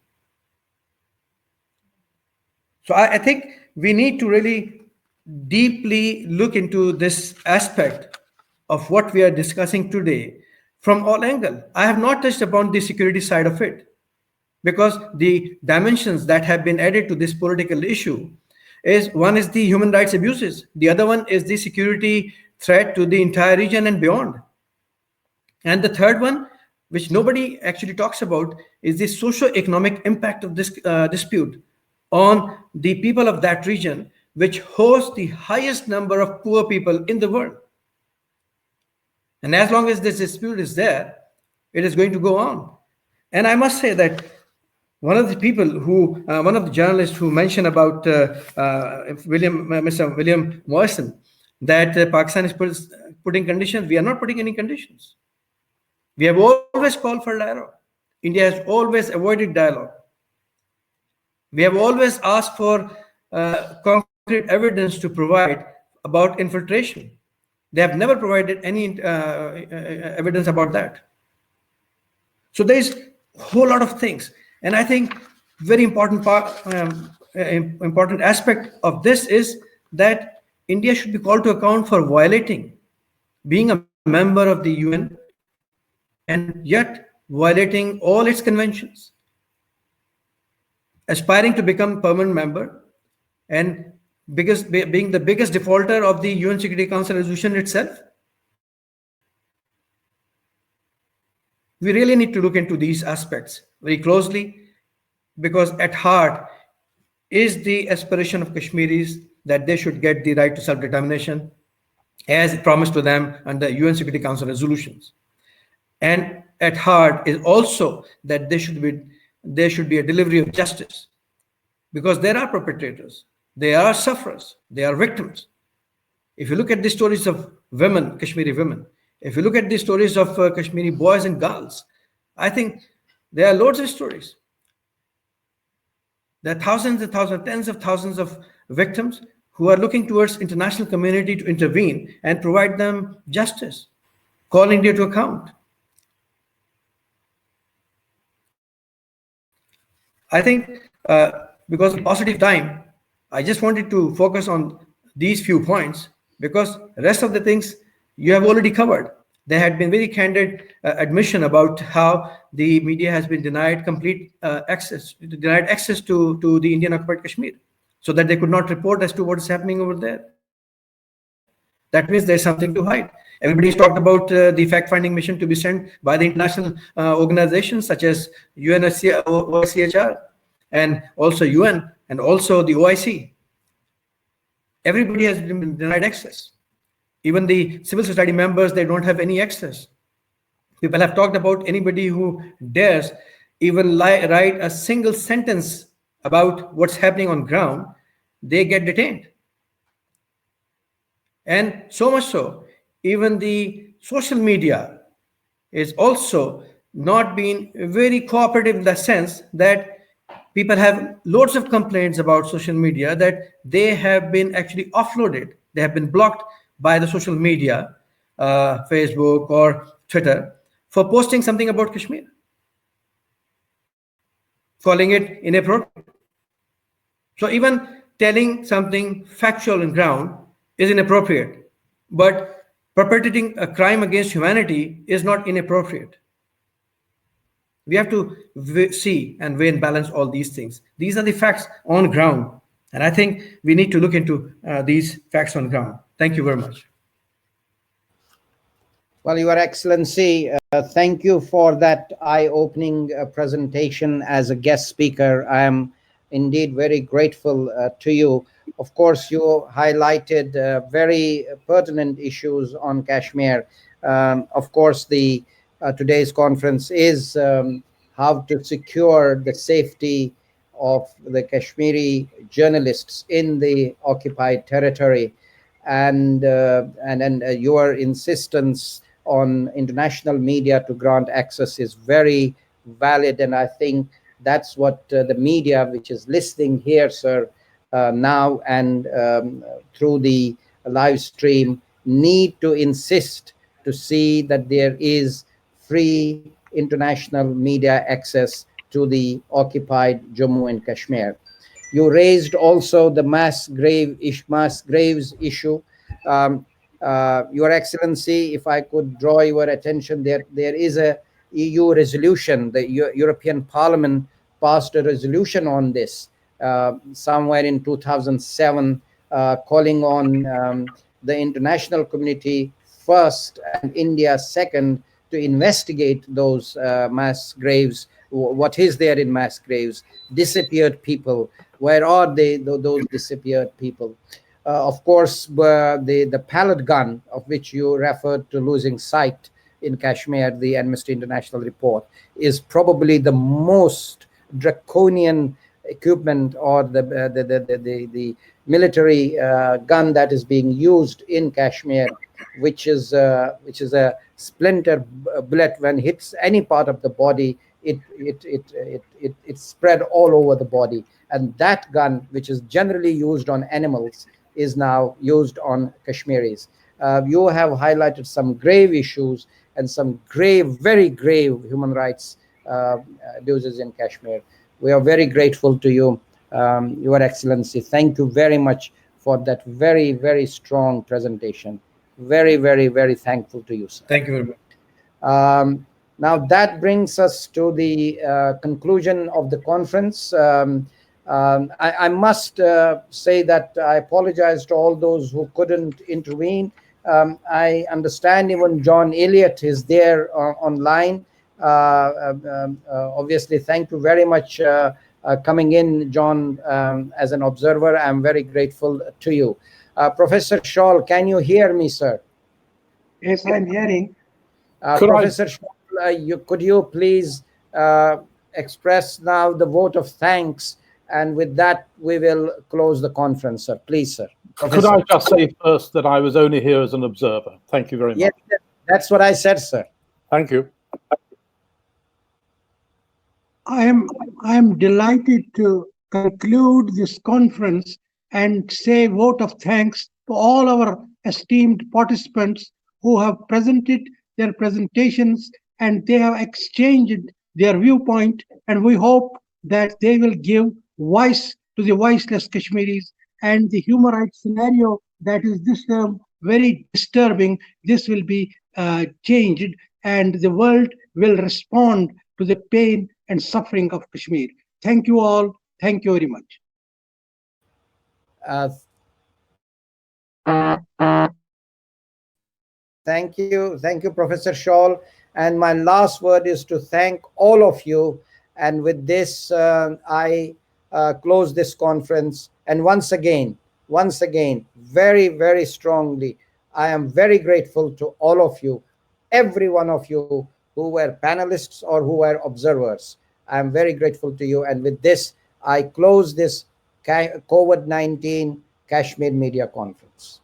So I think we need to really deeply look into this aspect of what we are discussing today from all angles. I have not touched upon the security side of it, because the dimensions that have been added to this political issue one is the human rights abuses. The other one is the security threat to the entire region and beyond. And the third one, which nobody actually talks about, is the socio-economic impact of this dispute on the people of that region, which hosts the highest number of poor people in the world. And as long as this dispute is there, it is going to go on. And I must say that one of the people who, one of the journalists who mentioned about Mr. William Morrison, that Pakistan is putting conditions. We are not putting any conditions. We have always called for dialogue. India has always avoided dialogue. We have always asked for concrete evidence to provide about infiltration. They have never provided any evidence about that. So there is a whole lot of things. And I think very important important aspect of this is that India should be called to account for violating, being a member of the UN, and yet violating all its conventions, aspiring to become permanent member, and being the biggest defaulter of the UN Security Council resolution itself. We really need to look into these aspects very closely, because at heart is the aspiration of Kashmiris that they should get the right to self-determination as promised to them under UN Security Council resolutions. And at heart is also that there should be a delivery of justice, because there are perpetrators, there are sufferers, there are victims. If you look at the stories of women, Kashmiri women, if you look at the stories of Kashmiri boys and girls, I think there are loads of stories. There are thousands and thousands, tens of thousands of victims who are looking towards international community to intervene and provide them justice, call India to account. I think because of paucity of time, I just wanted to focus on these few points, because the rest of the things you have already covered. There had been very candid admission about how the media has been denied complete access to the Indian occupied Kashmir, so that they could not report as to what is happening over there. That means there's something to hide. Everybody's talked about the fact-finding mission to be sent by the international organizations such as UNHCR and also UN and also the OIC. Everybody has been denied access. Even the civil society members, they don't have any access. People have talked about anybody who dares even write a single sentence about what's happening on ground, they get detained. And so much so, even the social media is also not being very cooperative in the sense that people have loads of complaints about social media that they have been actually offloaded. They have been blocked by the social media, Facebook or Twitter, for posting something about Kashmir, calling it inappropriate. So even telling something factual and ground is inappropriate, but perpetrating a crime against humanity is not inappropriate. We have to see and weigh and balance all these things. These are the facts on ground. And I think we need to look into these facts on ground. Thank you very much. Well, Your Excellency, thank you for that eye-opening presentation as a guest speaker. I am indeed very grateful to you. Of course, you highlighted very pertinent issues on Kashmir. Of course, today's conference is how to secure the safety of the Kashmiri journalists in the occupied territory, and your insistence on international media to grant access is very valid, and I think that's what the media, which is listening here, sir, now and through the live stream, need to insist to see that there is free international media access to the occupied Jammu and Kashmir. You raised also the mass graves issue. Your Excellency, if I could draw your attention, there is a EU resolution. The European Parliament passed a resolution on this somewhere in 2007, calling on the international community first and India second to investigate those mass graves. What is there in mass graves? Disappeared people, Where are they, those disappeared people? Of course, the pellet gun of which you referred to losing sight in Kashmir, the Amnesty International report, is probably the most draconian equipment or the military gun that is being used in Kashmir, which is a splinter bullet. When it hits any part of the body, it spread all over the body. And that gun, which is generally used on animals, is now used on Kashmiris. You have highlighted some grave issues and some grave, very grave human rights abuses in Kashmir. We are very grateful to you, Your Excellency. Thank you very much for that very, very strong presentation. Very, very, very thankful to you, sir. Thank you very much. Now that brings us to the conclusion of the conference. I must say that I apologize to all those who couldn't intervene. I understand even John Elliott is there online. Obviously, thank you very much coming in, John, as an observer. I'm very grateful to you. Professor Scholl, can you hear me, sir? Yes, I'm hearing. Professor Scholl, could you please express now the vote of thanks? And with that, we will close the conference, sir. Please, sir. Could I just say first that I was only here as an observer? Thank you very much. Yes, that's what I said, sir. Thank you. I am delighted to conclude this conference and say vote of thanks to all our esteemed participants who have presented their presentations, and they have exchanged their viewpoint, and we hope that they will give voice to the voiceless Kashmiris, and the human rights scenario that is this term very disturbing. This will be changed, and the world will respond to the pain and suffering of Kashmir. Thank you all. Thank you very much. Thank you, Professor Scholl. And my last word is to thank all of you. And with this, I close this conference. And once again, very, very strongly, I am very grateful to all of you, every one of you who were panelists or who were observers. I am very grateful to you. And with this, I close this COVID-19 Kashmir Media Conference.